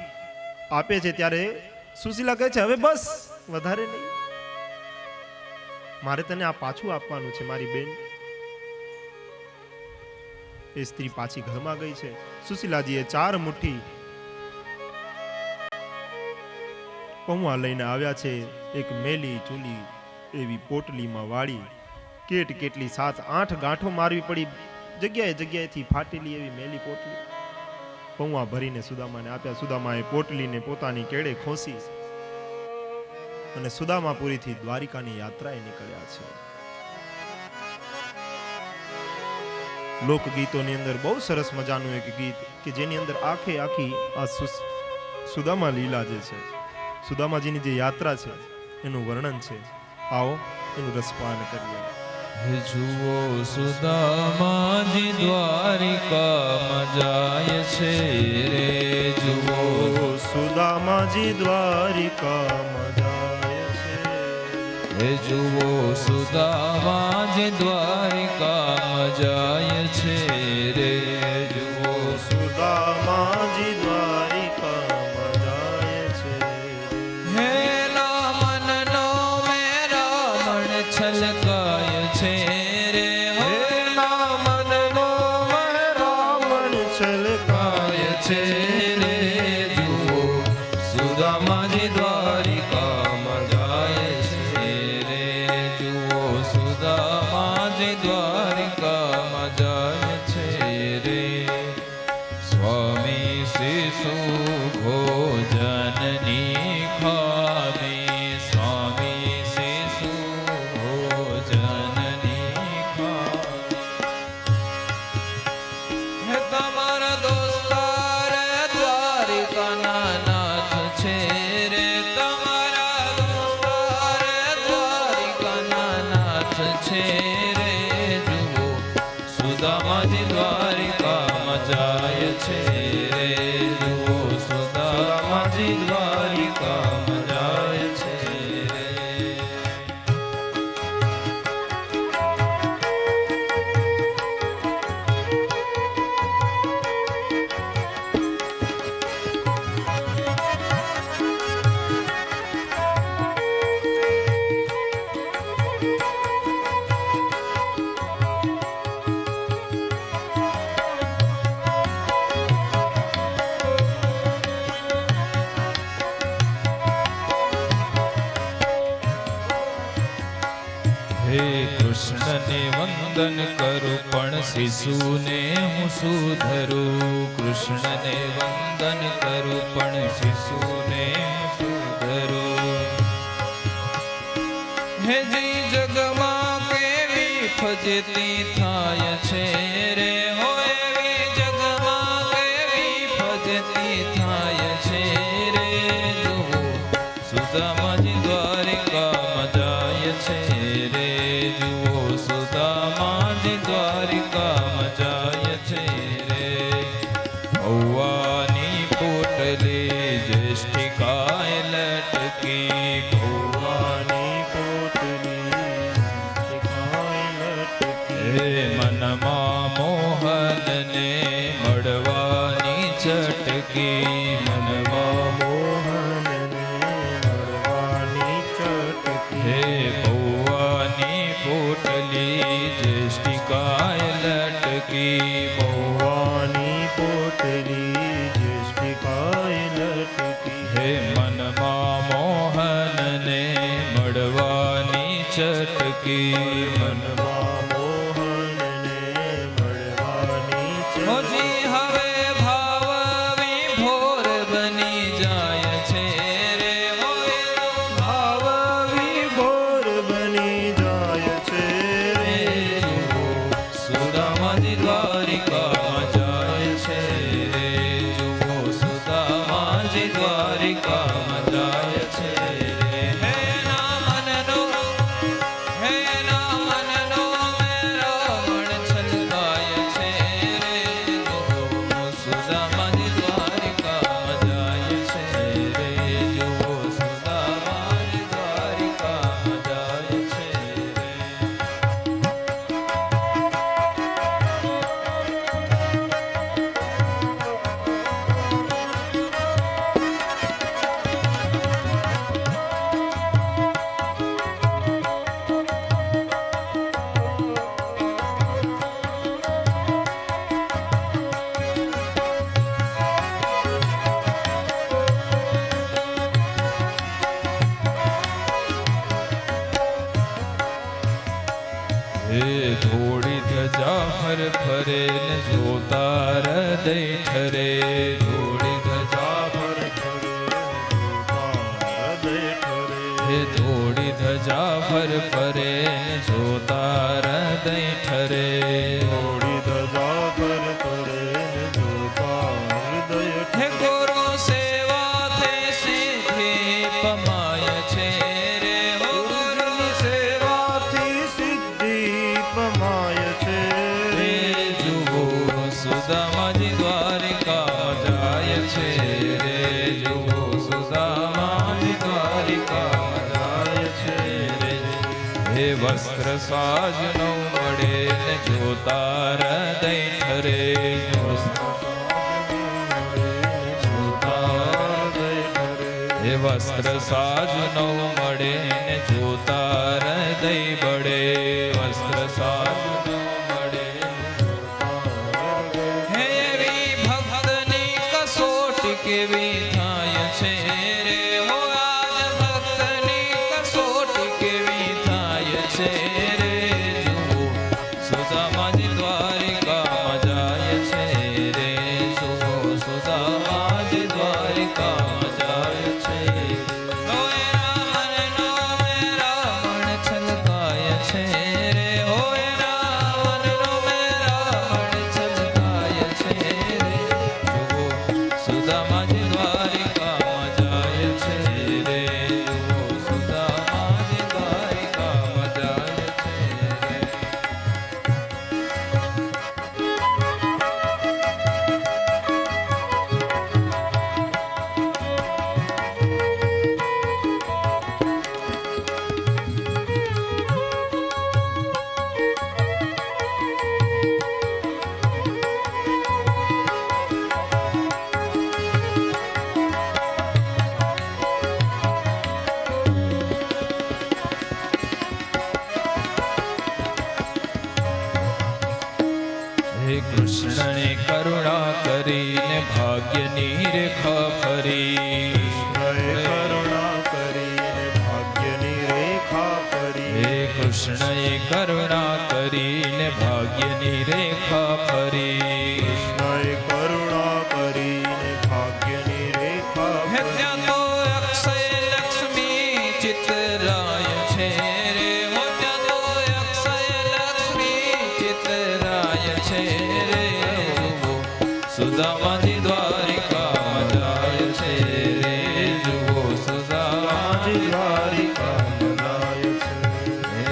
આપે છે. ત્યારે સુશીલા કહે છે, હવે બસ, વધારે નહીં, મારે તને આ પાછું આપવાનું છે મારી બેન. એ સ્ત્રી પાછી ઘરમાં ગઈ છે. સુશીલાજીએ 4 મુઠ્ઠી પૌવા લઈને આવ્યા છે. એક મેલી ચૂલી એવી પોટલીમાં વાળી, કેટલી 7-8 ગાંઠો મારવી પડી, જગ્યાએથી ફાટેલી એવી મેલી પોટલી પૌવા ભરીને સુદામાને આપ્યા. સુદામાએ પોટલીને પોતાની કેડે ખોસી અને સુદામાપુરીથી દ્વારિકાની યાત્રાએ નીકળ્યા છે. લોકગીતોની અંદર બહુ સરસ મજાનું એક ગીત કે જેની અંદર આખી આ સુદામા લીલા જે છે, સુદામાજીની જે યાત્રા છે એનું વર્ણન છે. આવો એનું રસપાન કરીએ. જુઓ સુદામાજી દ્વારિકામાં જાય છે રે, જુઓ સુદામાજી દ્વારિકામાં જાય છે. જુઓ સુદામાજી દ્વારિકામાં જાય છે રે, જુઓ સુદામાજી દ્વારિકામાં જાય છે. હે મનનો મેરામણ છલકાય છે રે, હે મનનો રાવણ છલકાય છે રે, જુઓ સુદામાજી દ્વારિકામાં જાય છે રે, જુઓ સુદામાજી દ્વારિકામાં જાય છે રે. સ્વામી શિશુ ભોજનની ખામી, સ્વામી શિશુ ભોજન હે કૃષ્ણને વંદન કરું પણ શિશુને હું સુધરું. કૃષ્ણને વંદન કરું પણ શિશુને હું સુધરું. હે જી જગમાં કેવી ફજેતી થાય છે રે, હો એવી જગમાં કેવી ફજેતી થાય છે રે. જુઓ સુદામાજી દ્વારિકામાં જાય છે રે. જુઓ સુદામાજી દ્વારિકામાં જાય છે રે. ભૌવાની પોટલી જ્યેષ્ઠિકાય લટકી. ભૌવાની હે મનમાં મોહનને મળવાની ચટકી. મનમાં મોહનને મળવાની ચટકી. હે ભૌવાની પોટલી જ્યેષ્ઠિકાય લટકી. ભૌવાની પોટલી જ્યેષ્ઠિકાય લટકી. હે મનમાં મોહનને મળવાની ચટકી. મનમાં મોહનને મળવાની ચટકી. હોજી હવે ભાવ વિભોર બની જાય છે રે. ભાવ વિભોર બની જાય છે રે. જુઓ સુદામાજી દ્વારિકામાં જાય છે રે. જુઓ સુદામાજી દ્વારિકામાં જાય છે રે. હે ના મનનો રાવણ છલકાય છે રે. જુઓ સુદામાજી દ્વારિકામાં જાય છે રે. જુઓ સુદામાજી દ્વારિકામાં જાય છે રે. હે થોડી ધજા ફર ફરે ને જોતા હૃદય ઠરે. થોડી ધજા ફર ફરે હૃદય ઠરે. હે થોડી ધજા ફર ફરે ને જોતા હૃદય ઠરે. થોડી ધજા ફર ફરે જોતા હૃદય હે ગુરુ સેવાથી સિદ્ધિ પમાય છે રે. હો ગુરુની સેવાથી સિદ્ધિ પમાય છે રે. જુઓ સુદામાજી દ્વારિકામાં જાય છે રે. જુઓ સુદામાજી દ્વારિકામાં જાય છે રે. હે વસ્ત્ર સાજનો મળે ને જોતા હૃદય ઠરે. હે વસ્ત્ર સાજનો મળે ને જોતા હૃદય બળે. વસ્ત્ર સાજનો મળે હે એવી ભક્તની કસોટી કેવી થાય છે રે. હો આજ ભક્તની કસોટી કેવી થાય છે રે. જુઓ સુદામાજી દ્વારિકામાં જાય છે રે. જુઓ સુદામાજી દ્વારિકામાં જાય છે. હોય રાવણનો રાવણ છલકાય છે રે. હોય રાવણનો રાવણ છલકાય છે રે. જુઓ સુદામાજી દ્વારિકામાં જાય છે રે. જુઓ સુદામાજી દ્વારિકામાં જાય છે રે. હે કૃષ્ણને કરુણા કરીને ભાગ્યની રેખા ફરી. કરુણા કરીને ભાગ્યની રેખા ફરી. હે કૃષ્ણએ કરુણા કરીને ભાગ્યની રેખા ફરી. કૃષ્ણએ કરુણા કરીને ભાગ્યની રેખા હે ત્યાં તો અક્ષય લક્ષ્મી ચિતરાય છે રે. હો ત્યાં તો અક્ષય લક્ષ્મી ચિતરાય છે રે. જુઓ સુદામાજી દ્વારિકામાં જાય છે રે. જુઓ સુદામાજી દ્વારિકામાં જાય છે. હે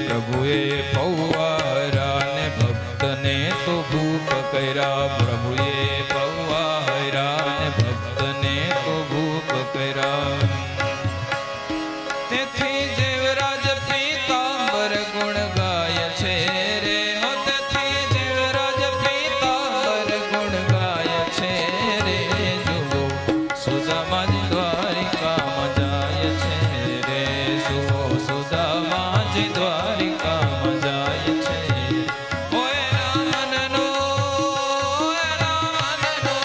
પ્રભુએ પૌવારા ને ભક્તને તો ભૂખ કર્યા. પ્રભુએ પૌવારા ને ભક્તને તો ભૂખ કર્યા. તેથી દેવરાજ પીતાંબર ગુણ ગાય છે રે. હો તેથી દેવરાજ પીતાંબર ગુણ ગાય છે રે. જુઓ સુદામાજી દ્વારિકામાં જાય છે રે. જુઓ સુદામાજી દ્વારિકામાં જાય છે. ઓય રામનનો, ઓય રામનનો,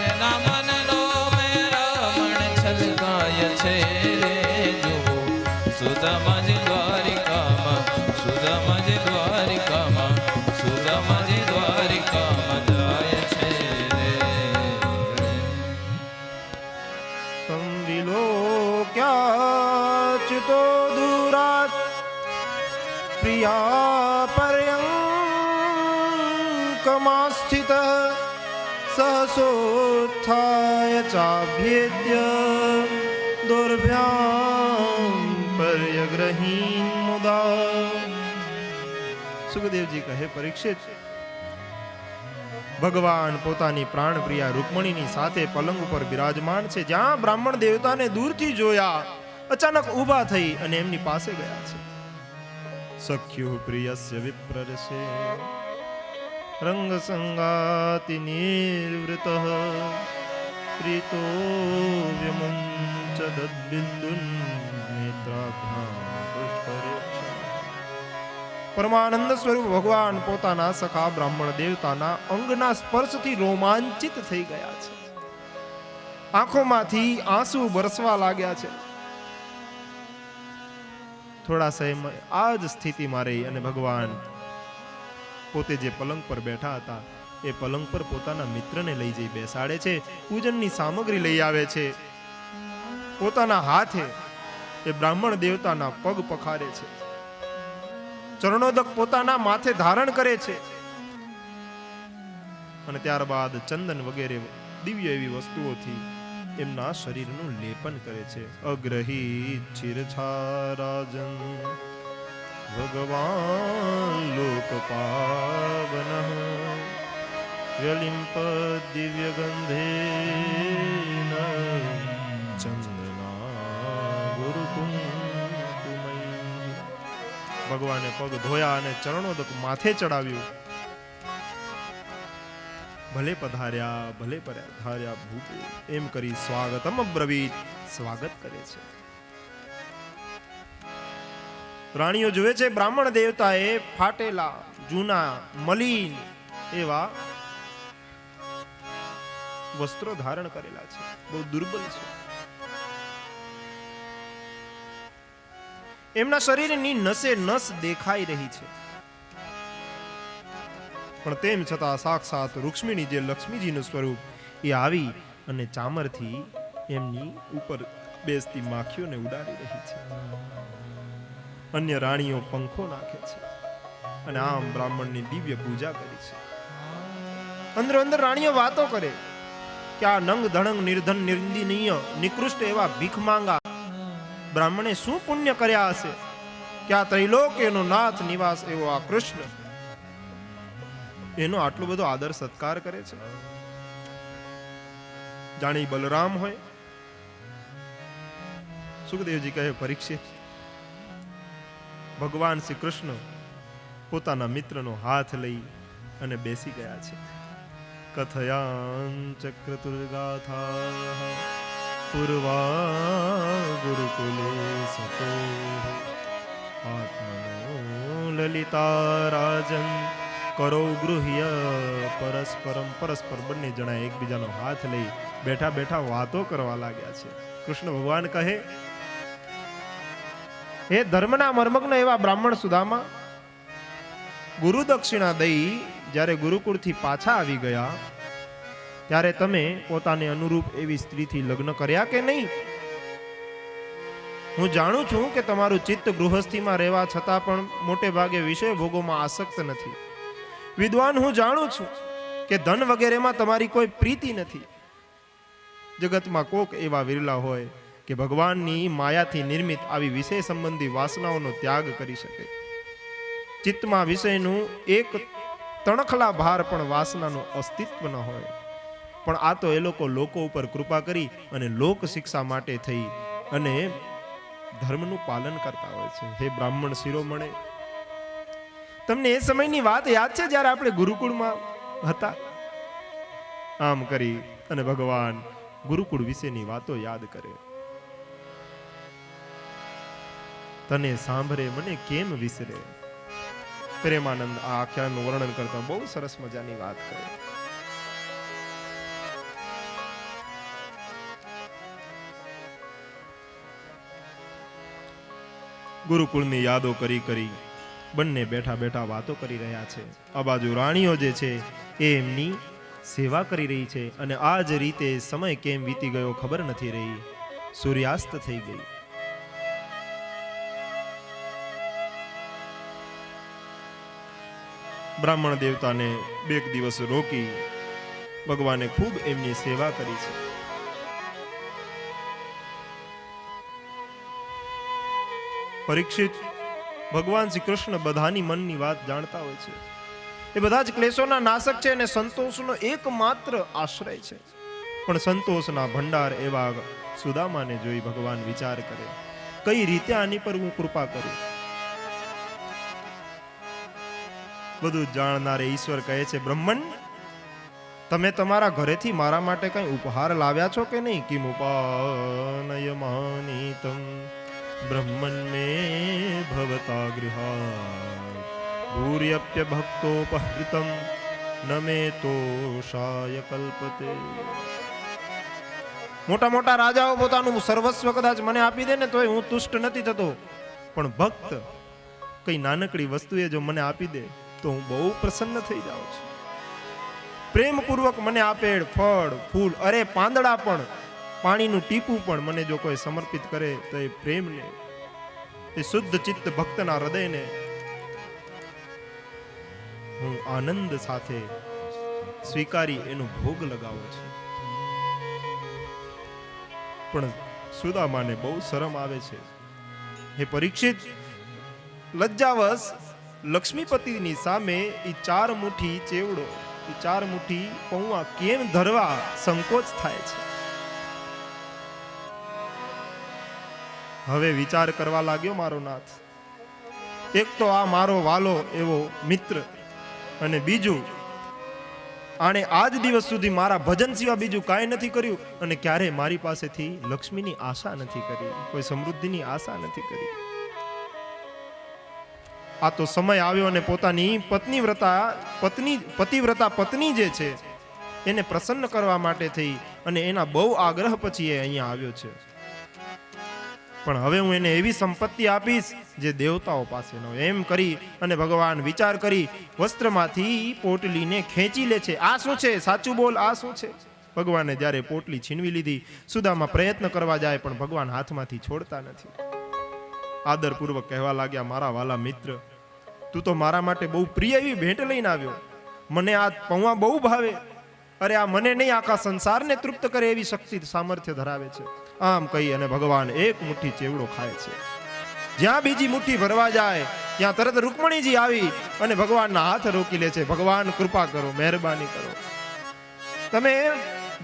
એના મનનો મેં રાવણ છલકાય છે રે. જુઓ સુદામાજી દ્વારિકામાં, સુદામાજી દ્વારિકામાં, સુદામાજી દ્વારિકામાં જાય છે રે. તમ વિલોક્યાચ્યુતો દૂરાત પ્રિયા પર્યંકમાસ્થિતઃ સહસોત્થાય ચાભ્યેદ્ય દુર્ભ્યામ પર્યગ્રહીન મુદા. સુખદેવજી કહે, પરીક્ષિત, ભગવાન પોતાની પ્રાણપ્રિયા રૂકમણીની સાથે પલંગ ઉપર બિરાજમાન છે. જ્યાં બ્રાહ્મણ દેવતાને દૂરથી જોયા, અચાનક ઊભા થઈ અને એમની પાસે ગયા છે. સખ્યુ પ્રિયસ્ય વિપ્રરસે રંગ સંગાતિ નિવૃતઃ પ્રીતો વ્યમુંચ દદ્બિંદુન નેત્રાભ્યામ પુષ્કરેક્ષા. પરમાનંદ સ્વરૂપ ભગવાન પોતાના સખા બ્રાહ્મણ દેવતાના અંગના સ્પર્શથી રોમાંચિત થઈ ગયા છે. આંખોમાંથી આંસુ બરસવા લાગ્યા છે. થોડા સમય આ જ સ્થિતિમાં રહી અને ભગવાન પોતે જે પલંગ પર બેઠા હતા એ પલંગ પર પોતાના મિત્રને લઈ જઈ બેસાડે છે. પૂજનની સામગ્રી લઈ આવે છે. પોતાના હાથે એ બ્રાહ્મણ દેવતાના પગ પખારે છે. ચરણોદક પોતાના માથે ધારણ કરે છે અને ત્યારબાદ ચંદન વગેરે દિવ્ય એવી વસ્તુઓથી એમના શરીરનું લેપન કરે છે. અગ્રહી ચિરછારાજન ભગવાન લોકપાવન વ્યલિંપ દિવ્ય ગંધે ચંદના ગુરુકુંકુમય. ભગવાને પગ ધોયા અને ચરણોદક માથે ચડાવ્યું. ભલે પધાર્યા, ભલે પધાર્યા ભૂપે એમ કરી સ્વાગતમ બ્રવીત, સ્વાગત કરે છે. રાણીઓ જુએ છે બ્રાહ્મણ દેવતાએ ફાટેલા જૂના મલિન એવા વસ્ત્રો ધારણ કરેલા છે. બહુ દુર્બલ છે. એમના શરીરની નસે નસ દેખાઈ રહી છે. પણ તેમ છતાં સાક્ષાત રૂક્ષ્મિણી જે લક્ષ્મીજીનું સ્વરૂપ એ આવી અને ચામરથી એમની ઉપર બેસતી માખીઓને ઉડાડી રહી છે. અન્ય રાણીઓ પંખો નાખે છે અને આમ બ્રાહ્મણની દિવ્ય પૂજા કરી છે. અંદર અંદર રાણીઓ વાતો કરે કે આ નંગ ધણંગ નિર્ધન નિર્દિનીય નિકૃષ્ટ એવા ભીખ માંગા બ્રાહ્મણે શું પુણ્ય કર્યા હશે કે આ ત્રૈલોક્યનો નાથ નિવાસ એવો આ કૃષ્ણ એનો આટલો બધો આદર સત્કાર કરે છે. જાણી બલરામ હોય. સુખદેવજી કહે, પરીક્ષિત, ભગવાન શ્રી કૃષ્ણ પોતાના મિત્રનો હાથ લઈ અને બેસી ગયા છે. કથયાન ચક્રતુર્ગાથા પૂર્વા ગુરુકુલે સતો આત્મનો લલિતા રાજન કરો ગૃહ્ય પરસ્પરમ. પરસ્પર બંને જણા એકબીજાનો હાથ લઈ બેઠા બેઠા વાતો કરવા લાગ્યા છે. કૃષ્ણ ભગવાન કહે, હે ધર્મના મર્મગ્ન એવા બ્રાહ્મણ સુદામા, ગુરુ દક્ષિણા દઈ જ્યારે ગુરુકુળથી પાછા આવી ગયા ત્યારે તમે પોતાને અનુરૂપ એવી સ્ત્રીથી લગ્ન કર્યા કે નહીં? હું જાણું છું કે તમારું ચિત્ત ગૃહસ્થીમાં રહેવા છતાં પણ મોટે ભાગે વિષય ભોગોમાં આસક્ત નથી. વિદ્વાન હું જાણું છું કે ધન વગેરેમાં તમારી કોઈ પ્રીતિ નથી. જગતમાં કોક એવા વિરલા હોય કે ભગવાનની માયાથી નિર્મિત આવી વિષય સંબંધી વાસનાઓનો ત્યાગ કરી શકે. ચિત્તમાં વિષયનું એક તણખલા ભાર પણ વાસનાનું અસ્તિત્વ ન હોય. પણ આ તો એ લોકો ઉપર કૃપા કરી અને લોક શિક્ષા માટે થઈ અને ધર્મનું પાલન કરતા હોય છે. હે બ્રાહ્મણ શિરોમણે, તમને એ સમયની વાત યાદ છે જ્યારે આપણે ગુરુકુળમાં હતા? આમ કરી અને ભગવાન ગુરુકુળ વિશેની વાતો યાદ કરે. તને સાંભળે મને કેમ વિસરે. પ્રેમાનંદ આ આખ્યાનનું વર્ણન કરતા બહુ સરસ મજાની વાત કરે. ગુરુકુળની યાદો કરી બંને બેઠા બેઠા વાતો કરી રહ્યા છે. આ બાજુ રાણીઓ જે છે એ એમની સેવા કરી રહી છે અને આ જ રીતે સમય કેમ વીતી ગયો ખબર નથી રહી. સૂર્યાસ્ત થઈ ગઈ. બ્રાહ્મણ દેવતાને 2 દિવસ રોકી ભગવાને ખૂબ એમની સેવા કરી છે. પરીક્ષિત, ભગવાન શ્રી કૃષ્ણ બધાની મનની વાત જાણતા હોય છે. એ બધા જ ક્લેશોના નાશક છે અને સંતોષનો એકમાત્ર આશ્રય છે. પણ સંતોષના ભંડાર એવા સુદામાને જોઈ ભગવાન વિચાર કરે, કઈ રીતે આની પર હું કૃપા કરું. બધું જાણનારે ઈશ્વર કહે છે, બ્રહ્મન, તમે તમારા ઘરેથી મારા માટે કઈ ઉપહાર લાવ્યા છો કે નહીં? કિમ ઉપાનય માનિતમ બ્રહ્મન મે ભવતા ગૃહાત ભૂર્યપ્ય ભક્તોપહૃતમ ન મે તોષાય કલ્પતે. મોટા મોટા રાજાઓ પોતાનું સર્વસ્વ કદાચ મને આપી દે ને તોય હું તુષ્ટ નથી થતો, પણ ભક્ત કઈ નાનકડી વસ્તુ એ જો મને આપી દે તો હું બહુ પ્રસન્ન થઈ જાઉં છું. પ્રેમપૂર્વક મને આપેલ ફળ ફૂલ, અરે પાંદડા પણ, પાણીનું ટીપું પણ મને જો કોઈ સમર્પિત કરે તો એ પ્રેમને, એ શુદ્ધ ચિત્ત ભક્તના હૃદયને હું આનંદ સાથે સ્વીકારી એનો ભોગ લગાવું છું. પણ સુદામાને બહુ શરમ આવે છે. હે પરીક્ષિત, લજ્જાવશ લક્ષ્મીપતિની સામે એ 4 મુઠ્ઠી ચેવડો, એ 4 મુઠ્ઠી પૌવા કેમ ધરવા સંકોચ થાય છે. હવે વિચાર કરવા લાગ્યો મારો નાથ. એક તો આ મારો વાલો એવો મિત્ર, અને બીજું આણે આજ દિવસ સુધી મારા ભજન સિવાય બીજું કાંઈ નથી કર્યું અને ક્યારે મારી પાસેથી લક્ષ્મીની આશા નથી કરી, કોઈ સમૃદ્ધિની આશા નથી કરી. આ તો સમય આવ્યો અને પોતાની પતિવ્રતા પત્ની જે છે એને પ્રસન્ન કરવા માટે થઈ અને એના બહુ આગ્રહ પછી એ અહીંયા આવ્યો છે. પણ હવે હું એને એવી સંપત્તિ આપીશ જે દેવતાઓ પાસે ન હોય. એમ કરી અને ભગવાન વિચાર કરી વસ્ત્રમાંથી પોટલીને ખેંચી લે છે. આ શું છે? સાચું બોલ, આ શું છે? ભગવાને જ્યારે પોટલી છીનવી લીધી, સુદામા પ્રયત્ન કરવા જાય પણ ભગવાન હાથમાંથી છોડતા નથી. આદરપૂર્વક કહેવા લાગ્યા, મારા વાલા મિત્ર, તું તો મારા માટે બહુ પ્રિય એવી ભેટ લઈને આવ્યો. મને આ પૌવા બહુ ભાવે. અરે આ મને નહીં, આખા સંસારને તૃપ્ત કરે એવી શક્તિ સામર્થ્ય ધરાવે છે. આમ કહી અને ભગવાન 1 મુઠ્ઠી ચેવડો ખાય છે. જ્યાં બીજી મુઠ્ઠી ભરવા જાય ત્યાં તરત રૂકમણીજી આવી અને ભગવાનના હાથ રોકી લે છે. ભગવાન કૃપા કરો, મહેરબાની કરો, તમે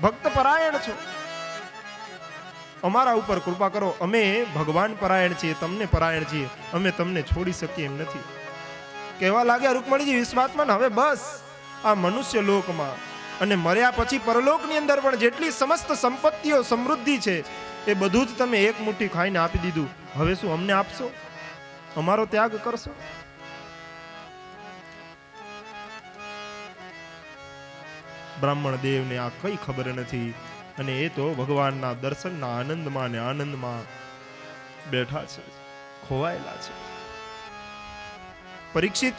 ભક્ત પરાયણ છો, અમારા ઉપર કૃપા કરો. અમે ભગવાન પરાયણ છીએ, તમને પરાયણ છીએ, અમે તમને છોડી શકીએ એમ નથી. કહેવા લાગ્યા રૂકમણીજી વિશ્વાત્મન, હવે બસ આ મનુષ્ય લોકમાં અને મર્યા પછી પરલોકની અંદર પણ જેટલી સમસ્ત સંપત્તિઓ સમૃદ્ધિ છે એ બધું જ તમે 1 મુઠ્ઠી ખાઈને આપી દીધું. હવે શું અમને આપશો? અમારો ત્યાગ કરશો? બ્રાહ્મણ દેવને આ કઈ ખબર નથી અને એ તો ભગવાનના દર્શનના આનંદમાં ને આનંદમાં બેઠા છે. ખોવાયેલા છે. પરીક્ષિત,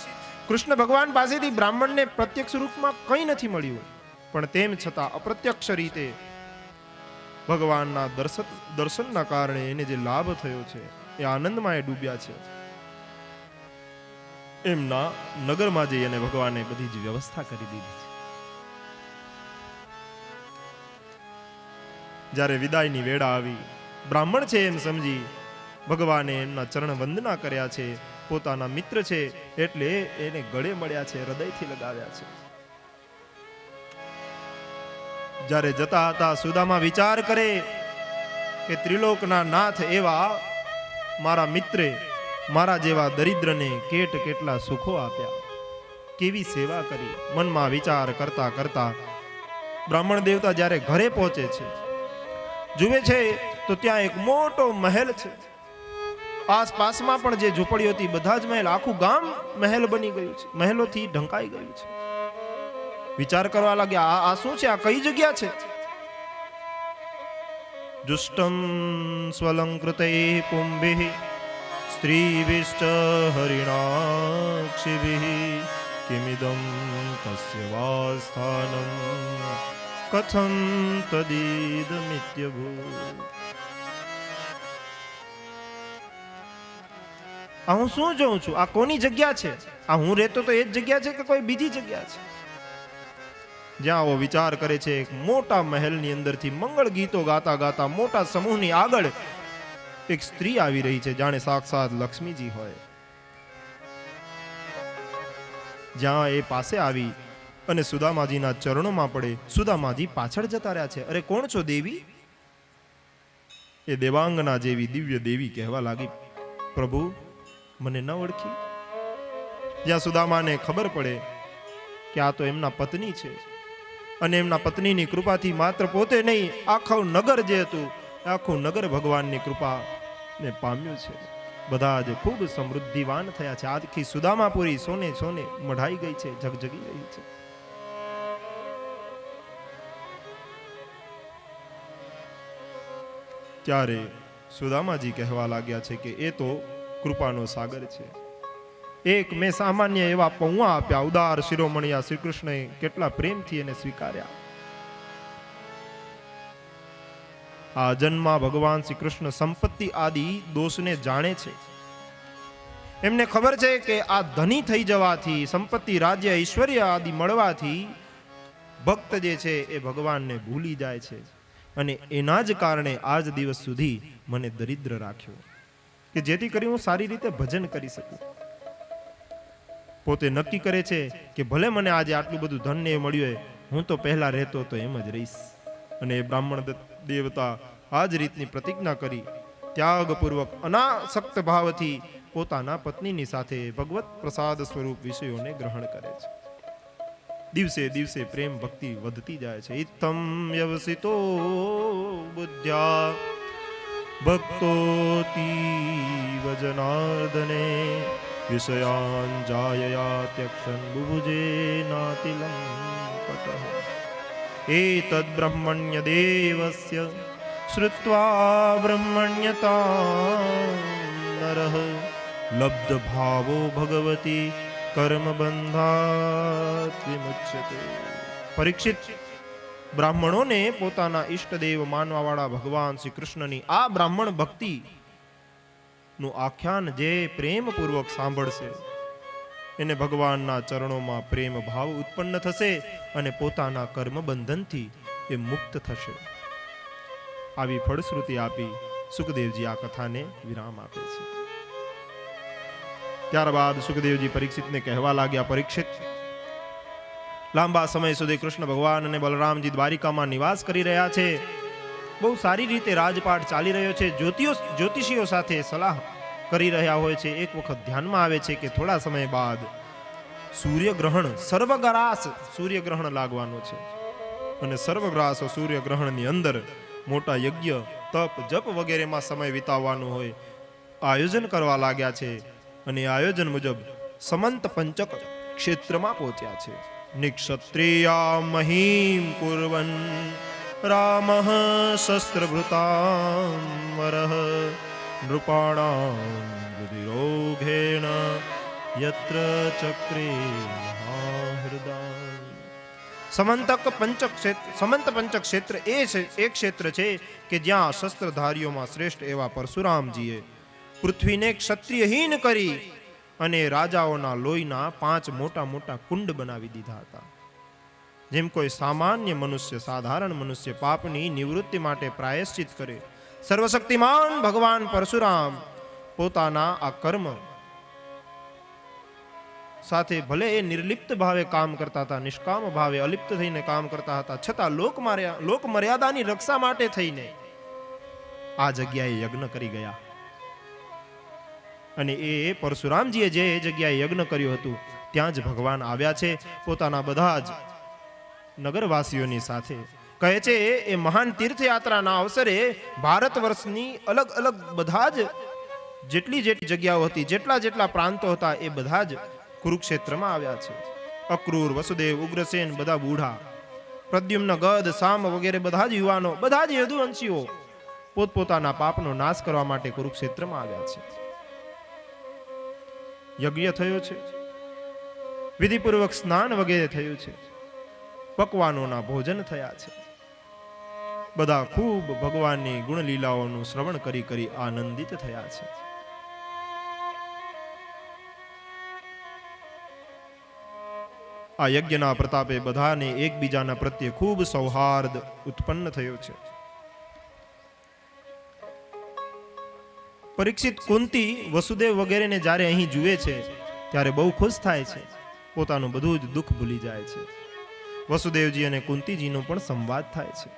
કૃષ્ણ ભગવાન પાસેથી બ્રાહ્મણને પ્રત્યક્ષ રૂપમાં કંઈ નથી મળ્યું, પણ તેમ છતાં અપ્રત્યક્ષ રીતે ભગવાનના દર્શનના કારણે એને જે લાભ થયો છે એ આનંદમાં એ ડૂબ્યા છે. એમના નગરમાં જઈ અને ભગવાને બધી જ વ્યવસ્થા કરી દીધી છે. જ્યારે વિદાયની વેળા આવી, બ્રાહ્મણ છે એમ સમજી ભગવાને એમના ચરણ વંદના કર્યા છે. પોતાના મિત્ર છે એટલે એને ગળે મળ્યા છે, હૃદયથી લગાવ્યા છે. જ્યારે જતા હતા સુદામા વિચાર કરે કે ત્રિલોકના નાથ એવા મારા મિત્રે મારા જેવા દરિદ્રને કેટલા સુખો આપ્યા, કેવી સેવા કરી. મનમાં વિચાર કરતા કરતા બ્રાહ્મણ દેવતા જ્યારે ઘરે પહોંચે છે, જુએ છે તો ત્યાં એક મોટો મહેલ છે. આસપાસમાં પણ જે ઝૂંપડીઓ હતી બધા જ મહેલ, આખું ગામ મહેલ બની ગયું છે, મહેલોથી ઢંકાઈ ગયું છે. વિચાર કરવા લાગ્યા, આ શું છે, આ કઈ જગ્યા છે? જુષ્ટમ સ્વલંકૃતે પુંભિ સ્ત્રીભિશ્ચ હરિણાક્ષિભિ કિમિદમ તસ્ય વા સ્થાનમ કથમ તદિદમિત્યભૂત. આ હું શું જોઉં છું? આ કોની જગ્યા છે? આ હું રહેતો તો એ જ જગ્યા છે કે કોઈ બીજી જગ્યા છે? જ્યાં આવો વિચાર કરે છે, એક મોટા મહેલની અંદરથી મંગળ ગીતો ગાતા ગાતા મોટા સમૂહની આગળ એક સ્ત્રી આવી રહી છે, જાણે સાક્ષાત લક્ષ્મીજી હોય. જ્યાં એ પાસે આવી અને સુદામાજીના ચરણોમાં પડે, સુદામાજી પાછળ જતા રહ્યા છે. અરે કોણ છો દેવી? એ દેવાંગના જેવી દિવ્ય દેવી કહેવા લાગી, પ્રભુ મને ન ઓળખી? જ્યાં સુદામાને ખબર પડે કે આ તો એમના પત્ની છે, અને એમના પત્નીની કૃપાથી માત્ર પોતે નહીં, આખું નગર જે હતું, આખું નગર ભગવાનની કૃપા ને પામ્યું છે. બધા જ ખૂબ સમૃદ્ધિવાન થયા છે. આખી સુદામાપુરી સોને સોને મઢાઈ ગઈ છે, જગજગી રહી છે. ત્યારે સુદામાજી કહેવા લાગ્યા છે કે એ તો કૃપાનો સાગર છે. એક મેં સામાન્ય એવા પૌવા આપ્યા, ઉદાર શિરોમણિયા શ્રી કૃષ્ણએ કેટલા પ્રેમથી એને સ્વીકાર્યા. આ જન્મમાં ભગવાન શ્રી કૃષ્ણ સંપત્તિ આદિ દોષને જાણે છે. એમને ખબર છે કે આ ધની થઈ જવાથી, સંપત્તિ રાજ્ય ઐશ્વર્ય આદિ મળવાથી ભક્ત જે છે એ ભગવાનને ભૂલી જાય છે, અને એના જ કારણે આજ દિવસ સુધી મને દરિદ્ર રાખ્યો કે જેથી કરી હું સારી રીતે ભજન કરી શકું. પોતે નક્કી કરે છે કે ભલે મને આજે આટલું બધું ધન ને મળ્યું, હું તો પહેલા રહેતો તો એમ જ રહીશ. અને એ બ્રાહ્મણ દેવતા આ જ રીતની પ્રતિજ્ઞા કરી ત્યાગપૂર્વક અનાસક્ત ભાવથી પોતાના પત્નીની સાથે ભગવત પ્રસાદ સ્વરૂપ વિષયોને ગ્રહણ કરે છે. દિવસે દિવસે પ્રેમ ભક્તિ વધતી જાય છે. ઇત્થમ વ્યવસિતો બુદ્ધ્યા ભક્તોતીવ જનાર્દને વિષયાન જાયયા ત્યક્ષન બુભુજે નાતિલંકટઃ એતદ બ્રહ્મણ્ય દેવસ્ય શ્રુત્વા બ્રહ્મણ્યતા નરઃ લબ્ધ ભાવો ભગવતી કર્મ બંધાત વિમુચ્યતે. પરીક્ષિત, બ્રાહ્મણોને પોતાના ઈષ્ટદેવ માનવાવાળા ભગવાન શ્રી કૃષ્ણની આ બ્રાહ્મણ ભક્તિ નું આખ્યાન જે પ્રેમપૂર્વક સાંભળશે એને ભગવાનના ચરણોમાં પ્રેમ ભાવ ઉત્પન્ન થશે અને પોતાના કર્મ બંધનથી એ મુક્ત થશે. આવી ફળશ્રુતિ આપી સુખદેવજી આ કથાને વિરામ આપે છે. ત્યારબાદ સુખદેવજી પરીક્ષિતને કહેવા લાગ્યા, પરીક્ષિત, લાંબા સમય સુધી કૃષ્ણ ભગવાન અને બલરામજી દ્વારિકામાં નિવાસ કરી રહ્યા છે. બહુ સારી રીતે રાજપાટ ચાલી રહ્યો છે. જ્યોતિષીઓ સાથે સલાહ કરી રહ્યા હોય છે. એક વખત ધ્યાનમાં આવે છે કે થોડા સમય બાદ સૂર્યગ્રહણ, સર્વગ્રાસ સૂર્યગ્રહણ લાગવાનો છે, અને સર્વગ્રાસ સૂર્યગ્રહણની અંદર મોટા યજ્ઞ, તપ, જપ વગેરેમાં સમય વિતાવવાનો હોય આયોજન કરવા લાગ્યા છે. અને આયોજન મુજબ સમંત પંચક ક્ષેત્રમાં પહોંચ્યા છે. નિક્ષત્રિયા મહીમ કુર્વન રામઃ શસ્ત્રભૃતામ વરઃ નૃપાણાં રુધિરોઘેણ યત્ર ચક્રે મહાહૃદય. સમંત પંચક્ષેત્ર એ ક્ષેત્ર છે કે જ્યાં શસ્ત્રધારીઓમાં શ્રેષ્ઠ એવા પરશુરામજીએ પૃથ્વીને ક્ષત્રિયહીન કરી અને રાજાઓના લોહીના 5 મોટા મોટા કુંડ બનાવી દીધા હતા. જેમ કોઈ સામાન્ય મનુષ્ય, સાધારણ મનુષ્ય પાપની નિવૃત્તિ માટે પ્રાયશ્ચિત કરે, સર્વશક્તિમાન ભગવાન પરશુરામ પોતાના આ કર્મ સાથે ભલે એ નિર્લિપ્ત ભાવે કામ કરતા હતા, નિષ્કામ ભાવે અલિપ્ત થઈને કામ કરતા હતા, છતાં લોક મર્યાદાની રક્ષા માટે થઈને આ જગ્યાએ યજ્ઞ કરી ગયા. અને એ પરશુરામજીએ જે જગ્યાએ યજ્ઞ કર્યું હતું ત્યાં જ ભગવાન આવ્યા છે પોતાના બધા જ નગરવાસીઓની સાથે. કહે છે એ મહાન તીર્થયાત્રાના અવસરે ભારત વર્ષની અલગ અલગ બધા જ જેટલી જગ્યાઓ હતી, જેટલા પ્રાંતો હતા, એ બધા જ કુરુક્ષેત્રમાં આવ્યા છે. અક્રૂર, વસુદેવ, ઉગ્રસેન, બધા બૂઢા, પ્રદ્યુમ્ન, ગદ, સામ વગેરે બધા જ યુવાનો, બધા જ યદુવંશીઓ પોતપોતાના પાપનો નાશ કરવા માટે કુરુક્ષેત્રમાં આવ્યા છે. યજ્ઞ થયો છે, વિધિપૂર્વક સ્નાન વગેરે થયું છે, પકવાનોના ભોજન થયા છે. બધા ખૂબ ભગવાનની ગુણલીલાઓનું શ્રવણ કરી કરી આનંદિત થયા છે. આ યજ્ઞના પ્રતાપે બધાને એકબીજાના પ્રત્યે ખૂબ સૌહાર્દ ઉત્પન્ન થયો છે. પરીક્ષિત, કુંતી, વસુદેવ વગેરેને જ્યારે અહીં જુએ છે ત્યારે બહુ ખુશ થાય છે, પોતાનું બધું જ દુઃખ ભૂલી જાય છે. વસુદેવજી અને કુંતીજીનો પણ સંવાદ થાય છે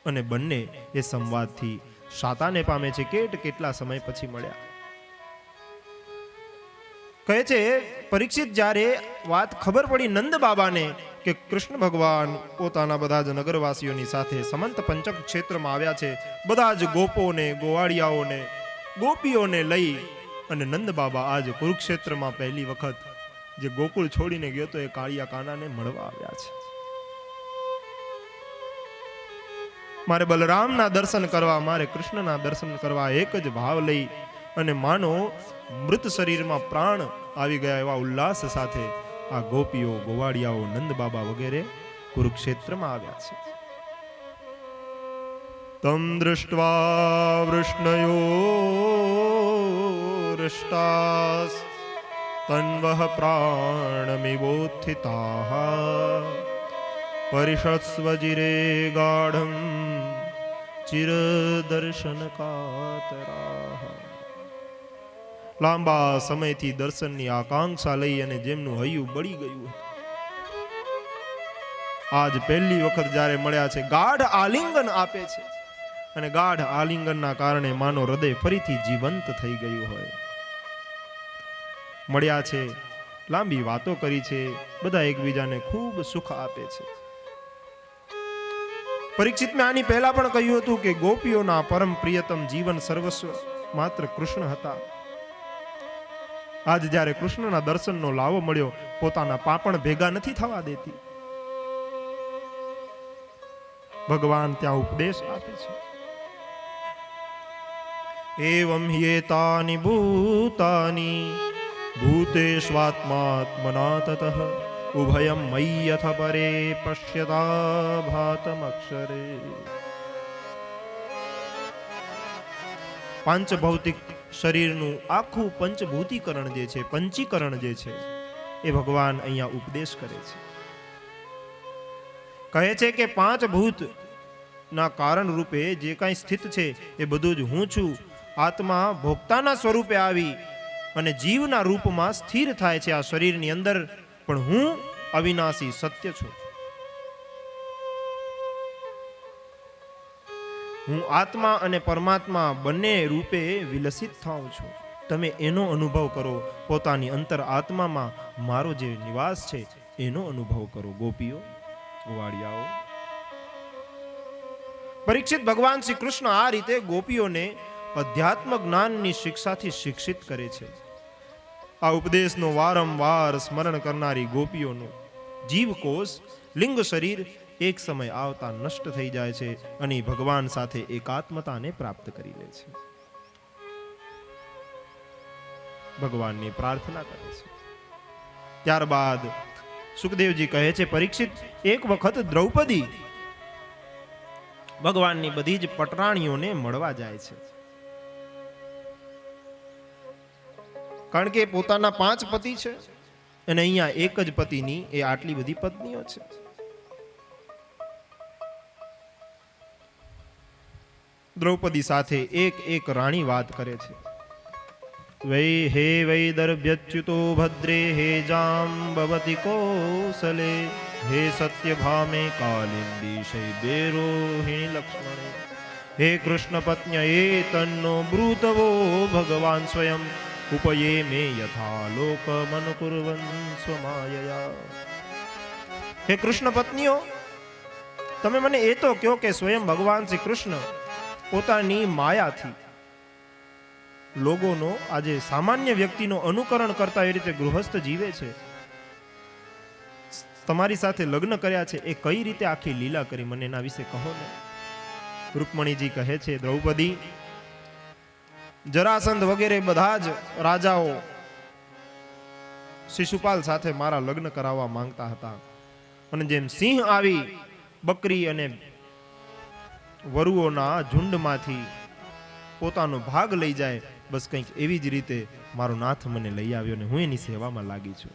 અને બંને એ સંવાદથી શાતાને પામે છે. કેટલા સમય પછી મળ્યા. કહે છે પરીક્ષિત, જ્યારે વાત ખબર પડી નંદ બાબાને કે કૃષ્ણ ભગવાન પોતાના બધા જ નગરવાસીઓની સાથે સમંત પંચક ક્ષેત્રમાં આવ્યા છે, બધા જ ગોપોને, ગોવાળિયાઓને, ગોપીઓને લઈ અને નંદ બાબા આજ કુરુક્ષેત્રમાં પહેલી વખત જે ગોકુળ છોડીને ગયો તો એ કાળિયા કાનાને મળવા આવ્યા છે. મારે બલરામના દર્શન કરવા, મારે કૃષ્ણના દર્શન કરવા, એક જ ભાવ લઈ અને માનો મૃત શરીરમાં પ્રાણ આવી ગયા એવા ઉલ્લાસ સાથે આ ગોપીઓ, ગોવાળિયાઓ, નંદ બાબા વગેરે કુરુક્ષેત્રમાં આવ્યા છે. તમ દૃષ્ટવા વૃષ્ણયો ઋષ્ટાસ તન્વઃ પ્રાણમિવોત્થિતાઃ પરિષત્સ્વજિરે ગાઢં ચિરદર્શન કાતરાઃ. લાંબા સમયથી દર્શનની આકાંક્ષા લઈ અને જેમનું હૈયું બળી ગયું હતું, આજ પહેલી વખત જ્યારે મળ્યા છે, ગાઢ આલિંગન આપે છે અને ગાઢ આલિંગનના કારણે માનો હૃદય ફરીથી જીવંત થઈ ગયું હોય. મળ્યા છે, લાંબી વાતો કરી છે, બધા એકબીજાને ખૂબ સુખ આપે છે. પરીક્ષિત, મેં આની પહેલા પણ કહ્યું હતું કે ગોપીઓના પરમ પ્રિયતમ જીવન સર્વસ્વ માત્ર કૃષ્ણ હતા. આજ જ્યારે કૃષ્ણના દર્શનનો લાવો મળ્યો, પોતાના પાપણ ભેગા નથી થવા દેતી. ભગવાન ત્યાં ઉપદેશ આપે છે. એવં હિયેતાનિ ભૂતાનિ ભૂતેષ્વાત્માત્મના તતઃ ઉભયં મય્યથ પરે પશ્યતા ભાતમક્ષરે. પાંચભૌતિક શરીરનું આખું પંચભૂતિકરણ જે છે, પંચીકરણ જે છે, એ ભગવાન અહીંયા ઉપદેશ કરે છે. કહે છે કે 5 ભૂત ના કારણ રૂપે જે કાંઈ સ્થિત છે એ બધું જ હું છું. આત્મા ભોક્તાના સ્વરૂપે આવી અને જીવના રૂપમાં સ્થિર થાય છે આ શરીરની અંદર, પણ હું અવિનાશી સત્ય છું. હું આત્મા અને પરમાત્મા બંને રૂપે વિલસિત થાઉં છું. તમે એનો અનુભવ કરો, પોતાની અંતર આત્મામાં મારો જે નિવાસ છે એનો અનુભવ કરો. ગોપીઓ, ગોવાળિયાઓ. પરીક્ષિત, ભગવાન શ્રી કૃષ્ણ આ રીતે ગોપીઓને અધ્યાત્મ જ્ઞાનની શિક્ષાથી શિક્ષિત કરે છે. આ ઉપદેશનો વારંવાર સ્મરણ કરનારી ગોપીઓનું જીવકોષ, લિંગ શરીર એક સમય આવતા નષ્ટ થઈ જાય છે અને ભગવાન સાથે એકાત્મતાને પ્રાપ્ત કરી લે છે. ભગવાનની પ્રાર્થના કરે છે. ત્યારબાદ સુખદેવજી કહે છે, પરીક્ષિત, એક વખત દ્રૌપદી ભગવાનની બધી જ પટરાણીઓને મળવા જાય છે. કારણ કે પોતાના 5 પતિ છે અને અહીંયા એક જ પતિની એ આટલી બધી પત્નીઓ છે. દ્રૌપદી સાથે એક એક રાણી વાત કરે છે. વૈ હે વૈદર્ભ્યચ્યુતો ભદ્રે હે જાંબવતી કૌસલે હે સત્યભામે કાલિંદી શૈદેરોહિણી લક્ષ્મણે હે કૃષ્ણ પત્ન્ય એ તન્નો બ્રૂતવો ભગવાન સ્વયં ઉપયે મે યથા લોક મનુકુર્વન સ્વમાયયા. હે કૃષ્ણ પત્નીઓ, તમે મને એ તો કહો કે સ્વયં ભગવાન શ્રી કૃષ્ણ પોતાની માયાથી લોકોનો, આજે સામાન્ય વ્યક્તિનો અનુકરણ કરતા એ રીતે ગૃહસ્થ જીવે છે, તમારી સાથે લગ્ન કર્યા છે, એ કઈ રીતે આખી લીલા કરી, મને એના વિશે કહો ને. રૂકમણીજી કહે છે, દ્રૌપદી, જરાસંધ વગેરે બધા જ રાજાઓ શિશુપાલ સાથે મારા લગ્ન કરાવવા માંગતા હતા, અને જેમ સિંહ આવી બકરી અને વરુઓના ઝુંડમાંથી પોતાનો ભાગ લઈ જાય, બસ કંઈક એવી જ રીતે મારો નાથ મને લઈ આવ્યો ને હું એની સેવામાં લાગી છું.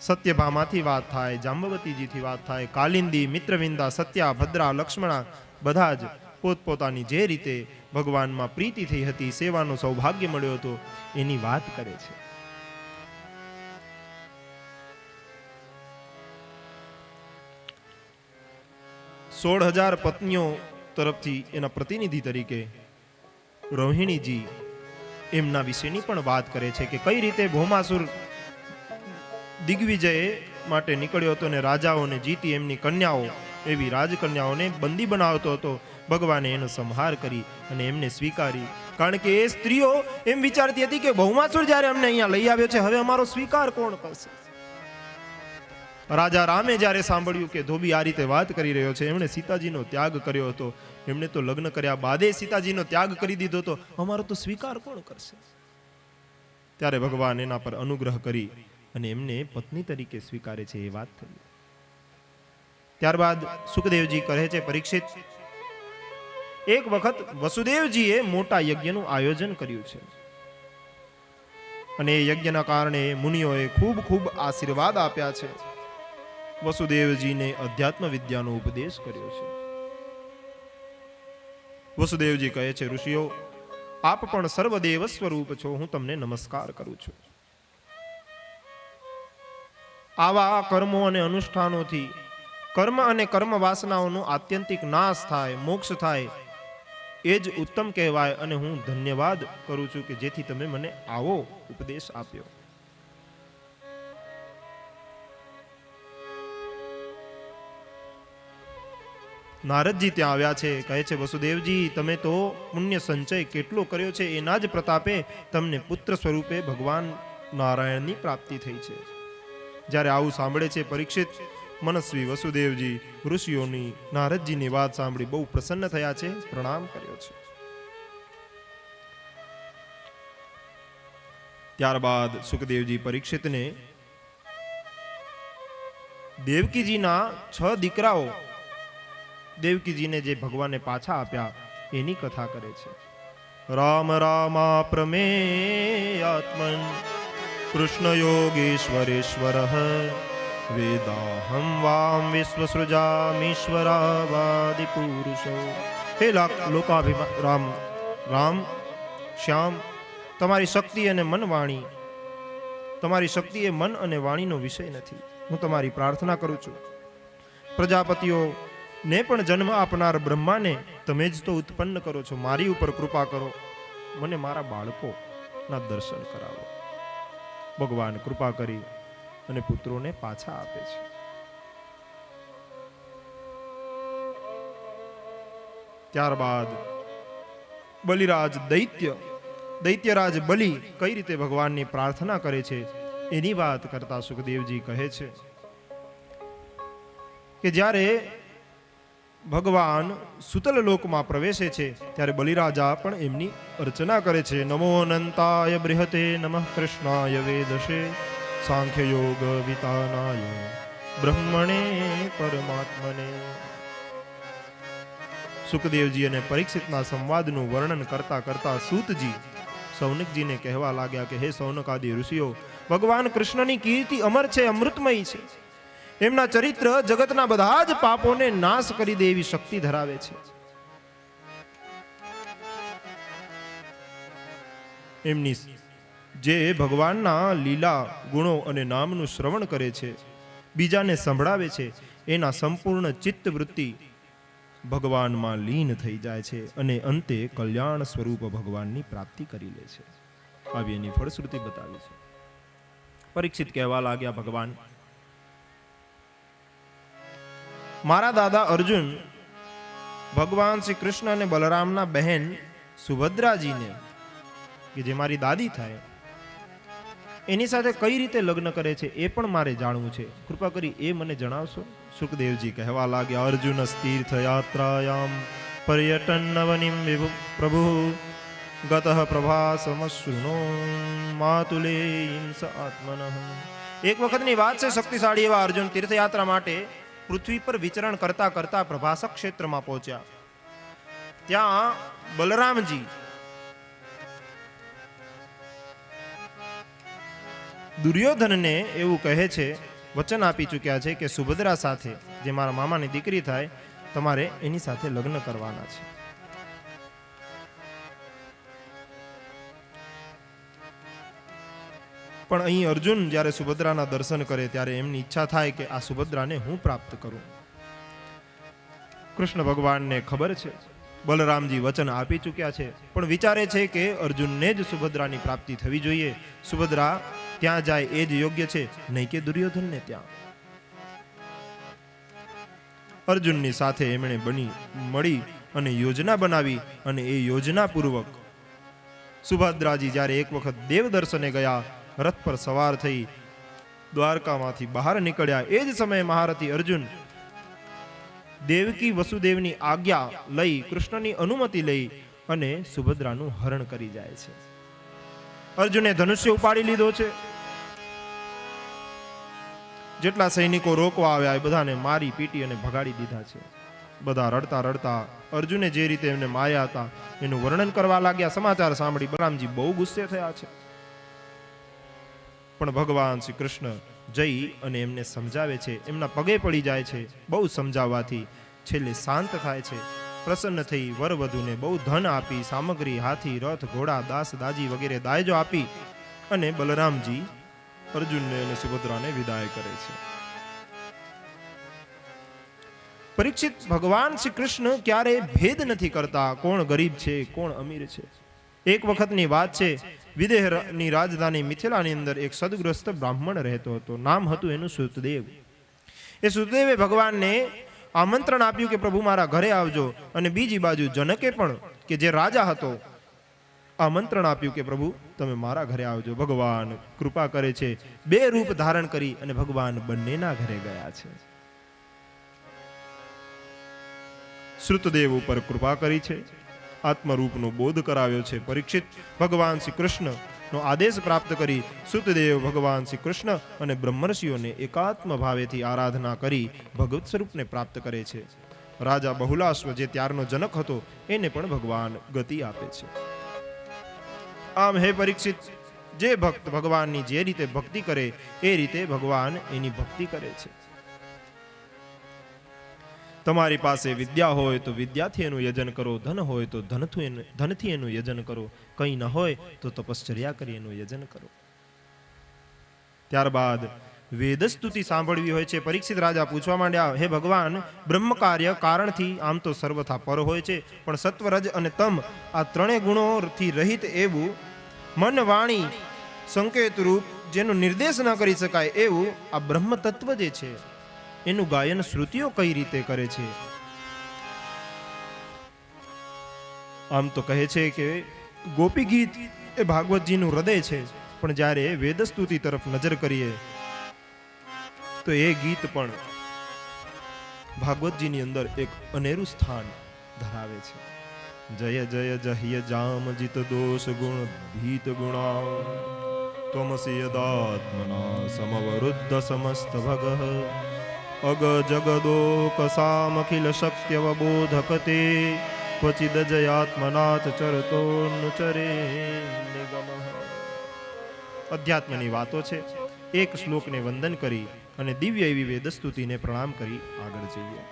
સત્યભામાથી વાત થાય, જાંબવતીજીથી વાત થાય, કાલિંદી, મિત્રવિંદા, સત્યા, ભદ્રા, લક્ષ્મણા બધા જ પોતપોતાની જે રીતે ભગવાનમાં પ્રીતિ થઈ હતી, સેવાનું સૌભાગ્ય મળ્યો હતો, એની વાત કરે છે. સોળ 16,000 પત્નીઓ તરફથી એના પ્રતિનિધિ તરીકે રોહિણીજી એમના વિશેની પણ વાત કરે છે કે કઈ રીતે ભૌમાસુર દિગ્વિજય માટે નીકળ્યો હતો ને રાજાઓને જીતી એમની કન્યાઓ, એવી રાજકન્યાઓને બંદી બનાવતો હતો. ભગવાને એનો સંહાર કરી અને એમને સ્વીકારી. કારણ કે એ સ્ત્રીઓ એમ વિચારતી હતી કે ભૌમાસુર જ્યારે અમને અહીંયા લઈ આવ્યો છે, હવે અમારો સ્વીકાર કોણ કરશે. રાજા રામે જ્યારે સાંભળ્યું કે ધોબી આ રીતે વાત કરી રહ્યો છે, એમણે સીતાજીનો ત્યાગ કર્યો હતો, એમણે તો લગ્ન કર્યા બાદે સીતાજીનો ત્યાગ કરી દીધો હતો, અમારો તો સ્વીકાર કોણ કરશે. ત્યારે ભગવાન એના પર અનુગ્રહ કરી અને એમને પત્ની તરીકે સ્વીકારે છે, એ વાત થઈ. ત્યારબાદ સુખદેવજી કહે છે, પરીક્ષિત, એક વખત વસુદેવજીએ મોટા યજ્ઞનું આયોજન કર્યું છે અને એ યજ્ઞના કારણે મુનિઓએ ખૂબ ખૂબ આશીર્વાદ આપ્યા છે. વસુદેવજીને અધ્યાત્મ વિદ્યાનો ઉપદેશ કર્યો છે. વસુદેવજી કહે છે, ઋષિઓ, આપ પણ સર્વદેવ સ્વરૂપ છો, હું તમને નમસ્કાર કરું છું. આવા કર્મો અને અનુષ્ઠાનોથી કર્મ અને કર્મ વાસનાઓનો આત્યંતિક નાશ થાય, મોક્ષ થાય, એ જ ઉત્તમ કહેવાય. અને હું ધન્યવાદ કરું છું કે જેથી તમે મને આવો ઉપદેશ આપ્યો. નારદજી ત્યાં આવ્યા છે, કહે છે, વસુદેવજી, તમે તો પુણ્ય સંચય કેટલો કર્યો છે, એના જ પ્રતાપે તમને પુત્ર સ્વરૂપે ભગવાન નારાયણની પ્રાપ્તિ થઈ છે. જ્યારે આવું સાંભળે છે પરીક્ષિત, મનસ્વી વસુદેવજી ઋષિઓની, નારદજીની વાત સાંભળી બહુ પ્રસન્ન થયા છે, પ્રણામ કર્યો છે. ત્યારબાદ સુખદેવજી પરીક્ષિતને દેવકીજીના 6 દીકરાઓ, દેવકીજીને જે ભગવાને પાછા આપ્યા, એની કથા કરે છે. રામ રામા પ્રમેયાત્મન કૃષ્ણ યોગેશ્વરેશ્વર વેદાહમ વામ વિશ્વસૃજામીશ્વરાવાદિ પુરુષો. હે લોકાભિમાન રામ, શ્યામ, તમારી શક્તિ અને મન વાણી, તમારી શક્તિ એ મન અને વાણીનો વિષય નથી. હું તમારી પ્રાર્થના કરું છું, પ્રજાપતિઓ ને પણ જન્મ આપનાર બ્રહ્માને તમે જ તો ઉત્પન્ન કરો છો, મારી ઉપર કૃપા કરો, મને મારા બાળકોના દર્શન કરાવો. ભગવાન કૃપા કરી અને પુત્રોને પાછા આપે છે. ત્યારબાદ બલિરાજ દૈત્યરાજ બલિ કઈ રીતે ભગવાનની પ્રાર્થના કરે છે એની વાત કરતા સુખદેવજી કહે છે, કે જ્યારે ભગવાન સુતલ લોકમાં પ્રવેશે છે ત્યારે બલિરાજા પણ એમની અર્ચના કરે છે. નમો અનંતાય બૃહતે નમઃ કૃષ્ણાય વેદશે સાંખ્ય યોગ વિતાનાય બ્રહ્મણે પરમાત્મને. સુખદેવજી અને પરીક્ષિતના સંવાદનું વર્ણન કરતા કરતા સૂતજી સૌનકજીને કહેવા લાગ્યા કે હે સૌનકાદિ ઋષિઓ, ભગવાન કૃષ્ણની કીર્તિ અમર છે, અમૃતમય છે. એમના ચરિત્ર જગતના બધા જ પાપોને નાશ કરી દે એવી શક્તિ ધરાવે છે. એમની જે ભગવાનના લીલા ગુણો અને નામનું શ્રવણ કરે છે, બીજાને સંભળાવે છે, એના સંપૂર્ણ ચિત્ત વૃત્તિ ભગવાનમાં લીન થઈ જાય છે અને અંતે કલ્યાણ સ્વરૂપ ભગવાનની પ્રાપ્તિ કરી લે છે. આવી એની ફળશ્રુતિ બતાવી છે. પરીક્ષિત કહેવા લાગ્યા, ભગવાન, મારા દાદા અર્જુન ભગવાન શ્રી કૃષ્ણ અને બલરામના બહેન સુભદ્રાજીને, કે જે મારી દાદી થાય, એની સાથે કઈ રીતે લગ્ન કરે છે એ પણ મારે જાણવું છે. કૃપા કરી એ મને જણાવશો? સુખદેવજી કહેવા લાગ્યા, અર્જુન તીર્થ યાત્રાયામ પર્યટન નવનિમ વિભુ પ્રભુ ગતઃ પ્રભાસમશ્રુનો માતુલે હિંસ આત્મનઃ. એક વખતની વાત છે, શક્તિશાળી એવા અર્જુન તીર્થયાત્રા માટે પૃથ્વી પર વિચરણ કરતા કરતા પ્રભાસક ક્ષેત્રમાં પહોંચ્યા. ત્યાં બલરામજી દુર્યોધનને એવું કહે છે, વચન આપી ચૂક્યા છે કે સુભદ્રા સાથે, જે મારા મામાની દીકરી થાય, તમારે એની સાથે લગ્ન કરવાના છે. પણ અહીં અર્જુન જ્યારે સુભદ્રાના દર્શન કરે ત્યારે એમની ઈચ્છા થાય કે આ સુભદ્રાને હું પ્રાપ્ત કરું. કૃષ્ણ ભગવાનને ખબર છે બલરામજી વચન આપી ચૂક્યા છે, પણ વિચારે છે કે અર્જુનને જ સુભદ્રાની પ્રાપ્તિ થવી જોઈએ. સુભદ્રા ત્યાં જાય એ જ યોગ્ય છે, નહીં કે દુર્યોધનને ત્યાં. અર્જુનની સાથે એમણે મળી અને યોજના બનાવી અને એ યોજના પૂર્વક સુભદ્રાજી જ્યારે એક વખત દેવ દર્શને ગયા, રથ પર સવાર થઈ દ્વારકામાંથી બહાર નીકળ્યા, એ જ સમયે મહારથી અર્જુન દેવકી વસુદેવની આજ્ઞા લઈ, કૃષ્ણની અનુમતિ લઈ અને સુભદ્રાનું હરણ કરી જાય છે. અર્જુને ધનુષ્ય ઉપાડી લીધો છે. જેટલા સૈનિકો રોકવા આવ્યા એ બધાને મારી પીટી અને ભગાડી દીધા છે. બધા રડતા રડતા અર્જુને જે રીતે એમને માર્યા હતા એનું વર્ણન કરવા લાગ્યા. સમાચાર સાંભળી બલરામજી બહુ ગુસ્સે થયા છે, પણ ભગવાન શ્રી કૃષ્ણ જઈ અને એમને સમજાવે છે, એમના પગે પડી જાય છે. બહુ સમજાવવાથી છેલ્લે શાંત થાય છે. પ્રસન્ન થઈ વરવધુને બહુ ધન આપી, સામગ્રી, હાથી, રથ, ઘોડા, દાસ દાજી વગેરે દાયજો આપી અને બલરામજી અર્જુનને અને સુભદ્રાને વિદાય કરે છે. પરીક્ષિત, ભગવાન શ્રી કૃષ્ણ ક્યારે ભેદ નથી કરતા, કોણ ગરીબ છે, કોણ અમીર છે. એક વખતની વાત છે, વિદેહની રાજધાની મિથિલાની અંદર એક સદગૃહસ્થ બ્રાહ્મણ રહેતો હતો. નામ હતું એનું સુતદેવ. એ સુતદેવે ભગવાનને આમંત્રણ આપ્યું કે પ્રભુ મારા ઘરે આવજો, અને બીજી બાજુ જનકે પણ, કે જે રાજા હતો, આમંત્રણ આપ્યું કે પ્રભુ તમે મારા ઘરે આવજો. ભગવાન કૃપા કરે છે, બે રૂપ ધારણ કરી અને ભગવાન બંનેના ઘરે ગયા છે. શ્રુતદેવ ઉપર કૃપા કરી છે, આત્મરૂપનો બોધ કરાવ્યો છે. પરીક્ષિત, ભગવાન શ્રી કૃષ્ણનો આદેશ પ્રાપ્ત કરી સુતદેવ ભગવાન શ્રી કૃષ્ણ અને બ્રહ્મર્ષિઓને એકાત્મ ભાવેથી આરાધના કરી ભગવત સ્વરૂપને પ્રાપ્ત કરે છે. રાજા બહુલાશ્વ, જે ત્યારનો જનક હતો, એને પણ ભગવાન ગતિ આપે છે. આમ હે પરીક્ષિત, જે ભક્ત ભગવાનની જે રીતે ભક્તિ કરે એ રીતે ભગવાન એની ભક્તિ કરે છે. તમારી પાસે વિદ્યા હોય તો વિદ્યાથી એનું યજન કરો, ધન હોય તો ધનથી એનું યજન કરો, કંઈ ન હોય તો તપશ્ચર્યા કરી એનું યજન કરો. ત્યારબાદ વેદસ્તુતિ સાંભળવી હોય છે. પરીક્ષિત રાજા પૂછવા માંડ્યા, હે ભગવાન, બ્રહ્મ કાર્ય કારણથી આમ તો સર્વથા પર હોય છે, પણ સત્વ, રજ અને તમ આ ત્રણેય ગુણોથી રહિત એવું મન, વાણી, સંકેત રૂપ જેનું નિર્દેશ ન કરી શકાય એવું આ બ્રહ્મ તત્વ જે છે એનું ગાયન શ્રુતિઓ કઈ રીતે કરે છે? આમ તો કહે છે કે ગોપી ગીત એ ભાગવતજીનું હૃદય છે, પણ જ્યારે વેદસ્તુતિ તરફ નજર કરીએ તો એ ગીત પણ ભાગવતજીની અંદર એક અનેરું સ્થાન ધરાવે છે. જય જય જહ્ય જામ જીત દોષ ગુણ ભીત ગુણા ત્વમસી યદાત્મના સમવરુદ્ધ સમસ્ત ભગ અગ જગદોક સામખિલ શક્યવબોધકતે ક્વચિદ જયાત્મનાથ ચરતોનુચરે નિગમ. અધ્યાત્મની વાતો છે. એક શ્લોકને વંદન કરી અને દિવ્ય એવી વેદસ્તુતિને પ્રણામ કરી આગળ જઈએ.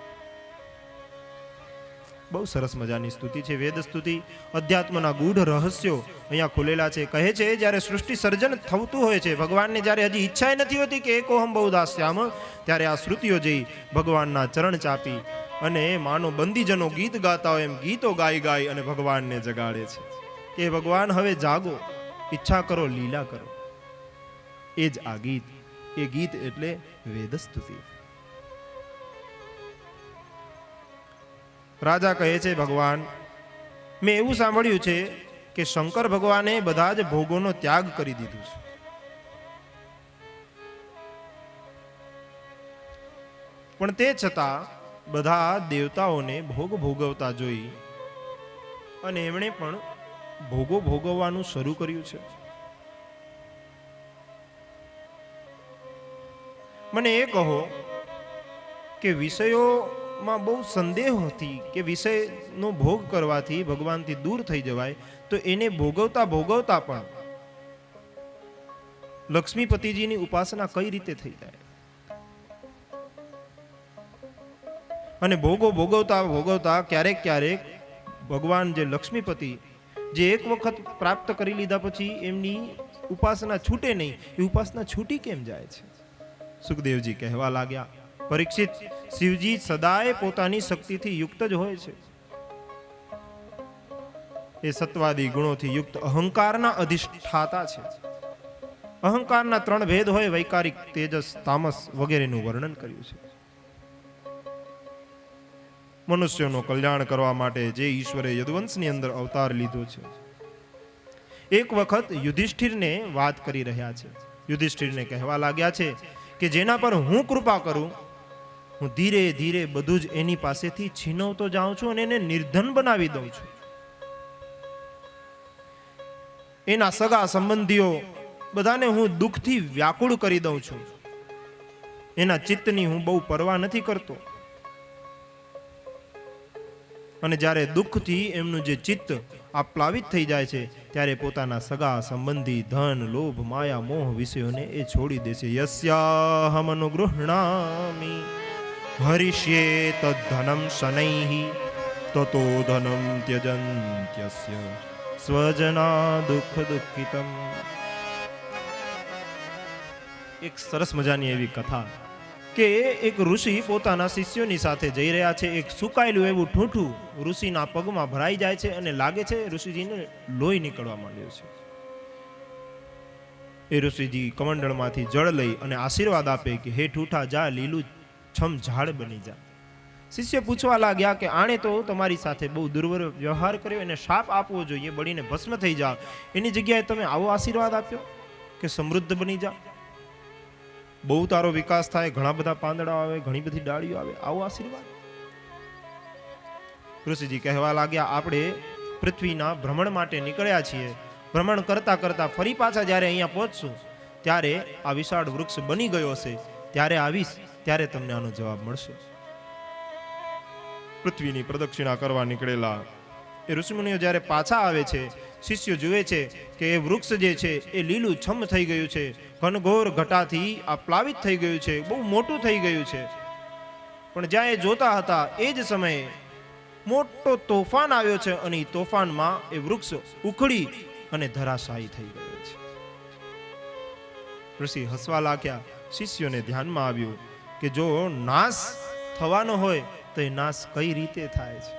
બહુ સરસ મજાની સ્તુતિ છે. વેદસ્તુતિ અધ્યાત્મના ગૂઢ રહસ્યો અહીંયા ખુલેલા છે. કહે છે જ્યારે સૃષ્ટિ સર્જન થતું હોય છે, ભગવાનને જ્યારે હજી ઈચ્છા નથી હોતી કે એકોહમ બહુદાસ્યામ, ત્યારે આ શ્રુતિઓ જઈ ભગવાનના ચરણ ચાપી અને માનો બંદીજનો ગીત ગાતા હોય એમ ગીતો ગાઈ ગાઈ અને ભગવાનને જગાડે છે કે ભગવાન હવે જાગો, ઈચ્છા કરો, લીલા કરો. એ જ આ ગીત. એ ગીત એટલે વેદસ્તુતિ. રાજા કહે છે ભગવાન, મેં એવું સાંભળ્યું છે કે શંકર ભગવાને બધા જ ભોગોનો ત્યાગ કરી દીધું છે. પણ તે છતાં બધા દેવતાઓને ભોગ ભોગવતા જોઈ અને એમણે પણ ભોગો ભોગવવાનું શરૂ કર્યું છે. મને એ કહો કે વિષયોમાં બહુ સંદેહથી કે વિષયનો ભોગ કરવાથી ભગવાનથી દૂર થઈ જવાય, તો એને ભોગવતા ભોગવતા પણ લક્ષ્મીપતિજીની ઉપાસના કઈ રીતે થઈ જાય? અને ભોગો ભોગવતા ભોગવતા ક્યારેક ક્યારેક ભગવાન જે લક્ષ્મીપતિ જે એક વખત પ્રાપ્ત કરી લીધા પછી એમની ઉપાસના છૂટે નહીં, એ ઉપાસના છૂટી કેમ જાય છે? સુખદેવજી કહેવા લાગ્યા, પરીક્ષિત, શિવજી સદાય પોતાની શક્તિથી યુક્ત જ હોય છે. એ સત્વાદી ગુણોથી યુક્ત અહંકારના અધિષ્ઠાતા છે. અહંકારના 3 ભેદ હોય, વૈકારિક, તેજસ, તામસ વગેરેનું વર્ણન કર્યું છે. મનુષ્યોનું કલ્યાણ કરવા માટે જે ઈશ્વરે યદુવંશની અંદર અવતાર લીધો છે. એક વખત યુધિષ્ઠિરને વાત કરી રહ્યા છે. યુધિષ્ઠિરને કહેવા લાગ્યા છે કે જેના પર હું કૃપા કરું, હું ધીરે ધીરે બધું જ એની પાસેથી છીનવતો જાઉં છું અને એને નિર્ધન બનાવી દઉં છું. એના સગા સંબંધીઓ બધાને હું દુઃખથી વ્યાકુળ કરી દઉં છું. એના ચિત્તની હું બહુ પરવા નથી કરતો. અને જ્યારે દુઃખથી એમનું જે ચિત્ત આપ્લાવિત થઈ જાય છે, ત્યારે પોતાના સગા સંબંધી, ધન, લોભ, માયા, મોહ વિષયોને એ છોડી દેશે. યસ્યાહમ અનુગૃહણામિ હરિષ્યે તદ્ધનમ શનૈઃ તતો ધનમ ત્યજન્ત્યસ્ય સ્વજના દુઃખ દુઃખિતમ. એક સરસ મજાની એવી કથા કે એક ઋષિ પોતાના શિષ્યોની સાથે જઈ રહ્યા છે. એક સુકાયેલું એવું ઠૂઠું ઋષિના પગમાં ભરાઈ જાય છે અને લાગે છે ઋષિજીને લોહી નીકળવા માંડ્યું છે. એ ઋષિજી કમંડળમાંથી જળ લઈ અને આશીર્વાદ આપે કે હે ઠૂઠા, જા, લીલું છમ ઝાડ બની જા. શિષ્ય પૂછવા લાગ્યા કે આણે તો તમારી સાથે બહુ દુર્વ્યવહાર કર્યો, એને શાપ આપવો જોઈએ, બળીને ભસ્મ થઈ જા. એની જગ્યાએ તમે આવો આશીર્વાદ આપ્યો કે સમૃદ્ધ બની જા, બહુ તારો વિકાસ થાય, ઘણા બધા પાંદડા આવે, ઘણી બધી ડાળીઓ આવે, આવો આશીર્વાદ. ઋષિજી કહેવા લાગ્યા, આપણે પૃથ્વીના ભ્રમણ માટે નીકળ્યા છીએ. ભ્રમણ કરતા કરતા ફરી પાછા જ્યારે અહીંયા પહોંચશું, ત્યારે આ વિશાળ વૃક્ષ બની ગયો હશે, ત્યારે આવીશ, ત્યારે તમને આનો જવાબ મળશે. પૃથ્વીની પ્રદક્ષિણા કરવા નીકળેલા એ ઋષિમુનિઓ જ્યારે પાછા આવે છે, શિષ્યો જુએ છે કે એ વૃક્ષ જે છે એ લીલું છમ થઈ ગયું છે, ઘનઘોર ઘટાથી આ પ્લાવિત થઈ ગયું છે, બહુ મોટું થઈ ગયું છે. પણ જ્યાં એ જોતા હતા એ જ સમયે મોટો તોફાન આવ્યો છે અને એ તોફાનમાં એ વૃક્ષ ઉખડી અને ધરાશાયી થઈ ગયો છે. ઋષિ હસવા લાગ્યા. શિષ્યોને ધ્યાનમાં આવ્યું કે જો નાશ થવાનો હોય તો એ નાશ કઈ રીતે થાય છે?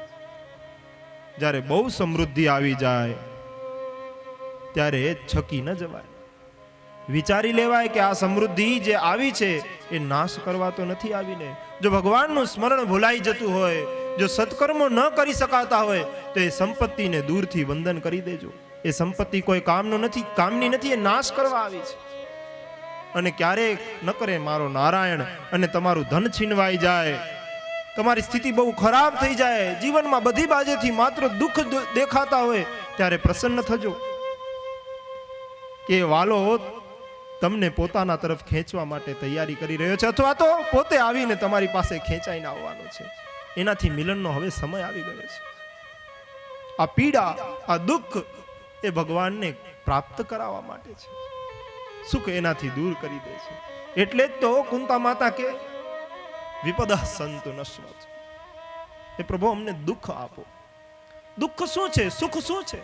જ્યારે બહુ સમૃદ્ધિ આવી જાય ત્યારે છકી ન જવાય. વિચારી લેવાય કે આ સમૃદ્ધિ જે આવી છે એ નાશ કરવા તો નથી આવીને. જો ભગવાનનું સ્મરણ ભૂલાઈ જતું હોય, જો સત્કર્મો ન કરી શકાતા હોય, તો એ સંપત્તિને દૂરથી વંદન કરી દેજો. એ સંપત્તિ કોઈ કામની નથી, એ નાશ કરવા આવી છે. અને ક્યારેક ન કરે મારો નારાયણ અને તમારું ધન છીનવાઈ જાય તમારી સ્થિતિ બહુ ખરાબ થઈ જાય, જીવનમાં બધી બાજુથી માત્ર દુઃખ દેખાતા હોય, ત્યારે પ્રસન્ન થજો કે વાલો તમને પોતાના તરફ ખેંચવા માટે તૈયારી કરી રહ્યો છે, અથવા તો પોતે આવીને તમારી પાસે ખેંચાઈને આવવાનો છે. એનાથી મિલનનો હવે સમય આવી ગયો છે. આ પીડા, આ દુઃખ એ ભગવાનને પ્રાપ્ત કરાવવા માટે છે. સુખ એનાથી દૂર કરી દે છે. એટલે જ તો કુંતા માતા કે વિપદઃ સંતુ નશ્વત, એ પ્રભુ અમને દુઃખ આપો. દુઃખ શું છે, સુખ શું છે?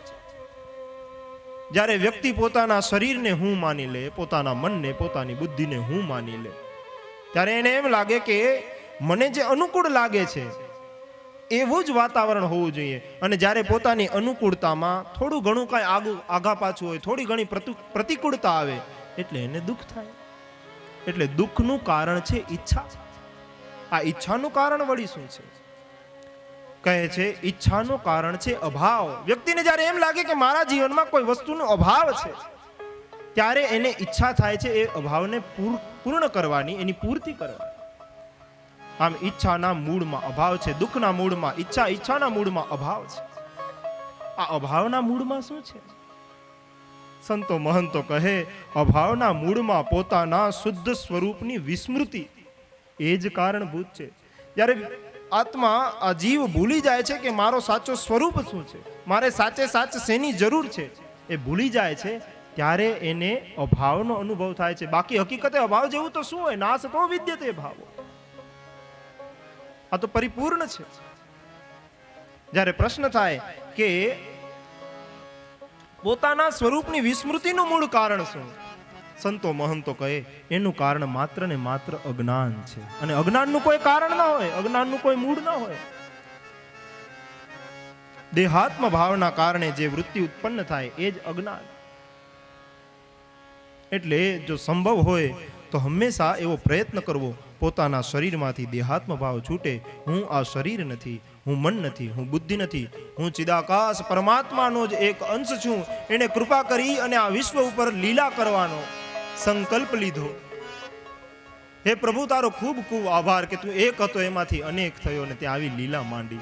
જ્યારે વ્યક્તિ પોતાના શરીરને હું માની લે, પોતાના મનને, પોતાની બુદ્ધિને હું માની લે, ત્યારે એને એમ લાગે કે મને જે અનુકૂળ લાગે છે એવું જ વાતાવરણ હોવું જોઈએ. અને જ્યારે પોતાની અનુકૂળતામાં થોડું ઘણું કાંઈ આગા પાછું હોય, થોડી ઘણી પ્રતિકૂળતા આવે, એટલે એને દુઃખ થાય. એટલે દુઃખનું કારણ છે ઈચ્છા. આ ઈચ્છાનું કારણ વળી શું છે? કહે છે ઈચ્છાનું કારણ છે અભાવ. વ્યક્તિને જ્યારે એમ લાગે કે મારા જીવનમાં કોઈ વસ્તુનો અભાવ છે, ત્યારે એને ઈચ્છા થાય છે એ અભાવને પૂર્ણ કરવાની, એની પૂર્તિ કરવાની. આમ ઈચ્છાના મૂળમાં અભાવ છે, દુઃખના મૂળમાં ઈચ્છા, ઈચ્છાના મૂળમાં અભાવ છે. આ અભાવના મૂળમાં શું છે? સંતો મહંતો કહે અભાવના મૂળમાં પોતાના શુદ્ધ સ્વરૂપની વિસ્મૃતિ એ જ કારણભૂત છે. જ્યારે આત્મા, આ જીવ ભૂલી જાય છે કે મારો સાચો સ્વરૂપ શું છે, મારે સાચે સાચ શેની જરૂર છે, એ ભૂલી જાય છે, ત્યારે એને અભાવનો અનુભવ થાય છે. બાકી હકીકતે અભાવ જેવું તો શું હોય? નાશ તો વિદ્યતે ભાવો. આ તો પરિપૂર્ણ છે. જ્યારે પ્રશ્ન થાય કે પોતાના સ્વરૂપની વિસ્મૃતિનું મૂળ કારણ શું? સંતો મહંતો કહે એનું કારણ માત્ર ને માત્ર અજ્ઞાન છે. અને અજ્ઞાનનું કોઈ કારણ ના હોય, અજ્ઞાનનું કોઈ મૂળ ના હોય. દેહાત્મ ભાવના કારણે જે વૃત્તિ ઉત્પન્ન થાય એ જ અજ્ઞાન. એટલે જો સંભવ હોય તો હંમેશા એવો પ્રયત્ન કરવો, પોતાના શરીરમાંથી દેહાત્મ ભાવ છૂટે. હું આ શરીર નથી, હું મન નથી, હું બુદ્ધિ નથી, હું ચિદાકાશ પરમાત્માનો જ એક અંશ છું. એને કૃપા કરી અને આ વિશ્વ ઉપર લીલા કરવાનો સંકલ્પ લીધો. હે પ્રભુ, તારો ખૂબ ખૂબ આભાર કે તું એક હતો એમાંથી અનેક થયો ને ત્યાં આવી લીલા માંડી.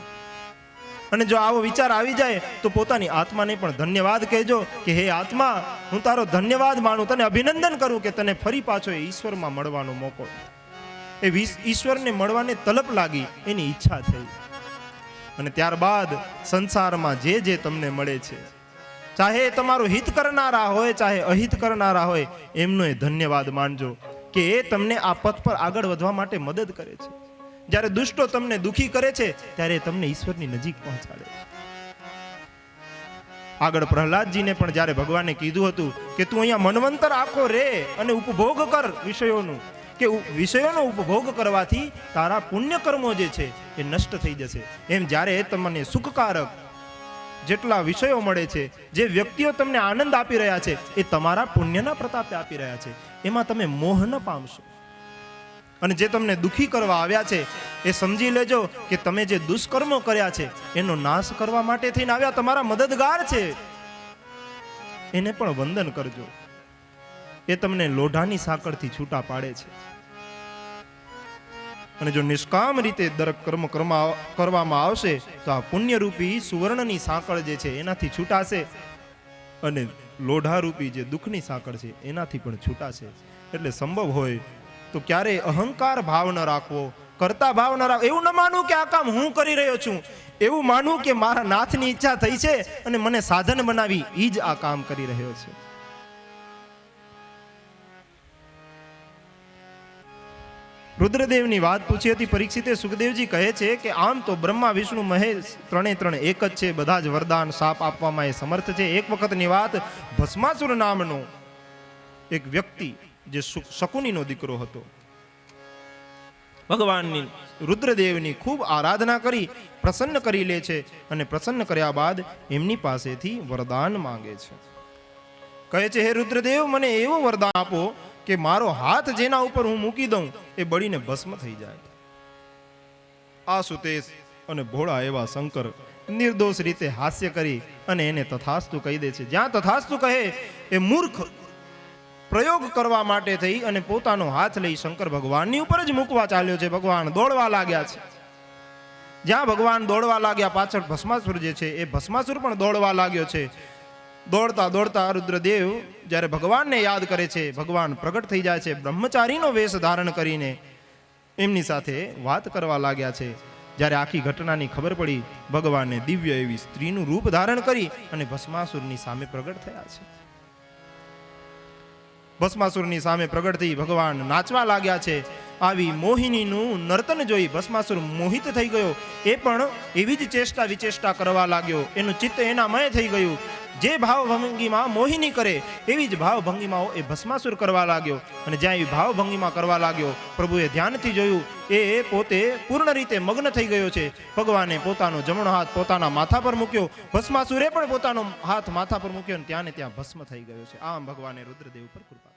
અને જો આવો વિચાર આવી જાય તો પોતાની આત્માને પણ ધન્યવાદ કહેજો કે હે આત્મા, હું તારો ધન્યવાદ માનું, તને અભિનંદન કરું કે તને ફરી પાછો ઈશ્વરમાં મળવાનો મોકો, એ ઈશ્વરને મળવાને તલપ લાગી, એની ઈચ્છા થઈ. અને ત્યારબાદ સંસારમાં જે જે તમને મળે છે, ચાહે તમારું હિત કરનારા હોય, ચાહે અહિત કરનારા હોય, એમનો એ ધન્યવાદ માનજો કે એ તમને આ પથ પર આગળ વધવા માટે મદદ કરે છે. જ્યારે દુષ્ટો તમને દુખી કરે છે, ત્યારે તમને ઈશ્વરની નજીક પહોંચાડે છે. આગળ પ્રહલાદજીને પણ જ્યારે ભગવાને કીધું હતું કે તું અહીંયા મનવંતર આખો રે અને ઉપભોગ કર વિષયોનું, કે વિષયોનો ઉપભોગ કરવાથી તારા પુણ્ય કર્મો જે છે એ નષ્ટ થઈ જશે. એમ જ્યારે તમને સુખકારક જેટલા વિષયો મળે છે, જે વ્યક્તિઓ તમને આનંદ આપી રહ્યા છે, એ તમારા પુણ્યના પ્રતાપે આપી રહ્યા છે, એમાં તમે મોહ ન પામશો. અને જે તમને દુખી કરવા આવ્યા છે, એ સમજી લેજો કે તમે જે દુષ્કર્મો કર્યા છે એનો નાશ કરવા માટે થઈને આવ્યા, તમારા મદદગાર છે, એને પણ વંદન કરજો. એ તમને લોઢાની સાંકળથી છૂટા પાડે છે. અને જો નિષ્કામ રીતે દરેક કર્મ કરવામાં આવશે તો આ પુણ્યરૂપી સુવર્ણની સાંકળ જે છે એનાથી છૂટાશે, અને લોઢારૂપી જે દુઃખની સાંકળ છે એનાથી પણ છૂટાશે. એટલે સંભવ હોય તો ક્યારેય અહંકાર ભાવ ન રાખવો, કરતા ભાવ ન રાખવો. એવું ન માનવું કે આ કામ હું કરી રહ્યો છું, એવું માનવું કે મારા નાથની ઈચ્છા થઈ છે અને મને સાધન બનાવી એ જ આ કામ કરી રહ્યો છે. રુદ્રદેવની વાત પૂછી હતી પરીક્ષિતે. સુખદેવજી કહે છે કે આમ તો બ્રહ્મા વિષ્ણુ મહેશ ત્રણે એક જ છે, બધા જ વરદાન શાપ આપવામાં એ સમર્થ છે. એક વખતની વાત, ભસ્માસુર નામનો એક વ્યક્તિ જે શકુનીનો દીકરો હતો, ભગવાનની રુદ્રદેવની ખૂબ આરાધના કરી પ્રસન્ન કરી લે છે. અને પ્રસન્ન કર્યા બાદ એમની પાસેથી વરદાન માંગે છે. કહે છે હે રુદ્રદેવ, મને એવું વરદાન આપો કે મારો હાથ જેના ઉપર હું મૂકી દઉં એ બળીને ભસ્મ થઈ જાય. આ સુતેશ અને ભોળા એવા શંકર નિર્દોષ રીતે હાસ્ય કરી અને એને તથાસ્તુ કહી દે છે. જ્યાં તથાસ્તુ કહે એ મૂર્ખ પ્રયોગ કરવા માટે થઈ અને પોતાનો હાથ લઈ શંકર ભગવાનની ઉપર જ મૂકવા ચાલ્યો છે. ભગવાન દોડવા લાગ્યા છે. જ્યાં ભગવાન દોડવા લાગ્યા પાછળ ભસ્માસુર જે છે એ ભસ્માસુર પણ દોડવા લાગ્યો છે. દોડતા દોડતા રુદ્રદેવ જ્યારે ભગવાનને યાદ કરે છે, ભગવાન પ્રગટ થઈ જાય છે, બ્રહ્મચારીનો વેશ ધારણ કરીને એમની સાથે વાત કરવા લાગ્યા છે. જ્યારે આખી ઘટનાની ખબર પડી, ભગવાને દિવ્ય એવી સ્ત્રીનું રૂપ ધારણ કરી અને ભસ્માસુરની સામે પ્રગટ થયા છે. ભસ્માસુરની સામે પ્રગટ થઈ ભગવાન નાચવા લાગ્યા છે. આવી મોહિનીનું નર્તન જોઈ ભસ્માસુર મોહિત થઈ ગયો. એ પણ એવી જ ચેષ્ટા વિચેષ્ટા કરવા લાગ્યો. એનું ચિત્ત એનામય થઈ ગયું. જે ભાવભંગીમાં મોહિની કરે એવી જ ભાવભંગીમાં એ ભસ્માસુર કરવા લાગ્યો. અને જ્યાં એવી ભાવભંગીમાં કરવા લાગ્યો, પ્રભુએ ધ્યાનથી જોયું એ પોતે પૂર્ણ રીતે મગ્ન થઈ ગયો છે. ભગવાને પોતાનો જમણો હાથ પોતાના માથા પર મૂક્યો, ભસ્માસુરે પણ પોતાનો હાથ માથા પર મૂક્યો અને ત્યાં ને ત્યાં ભસ્મ થઈ ગયો છે. આમ ભગવાને રુદ્રદેવ પર કૃપા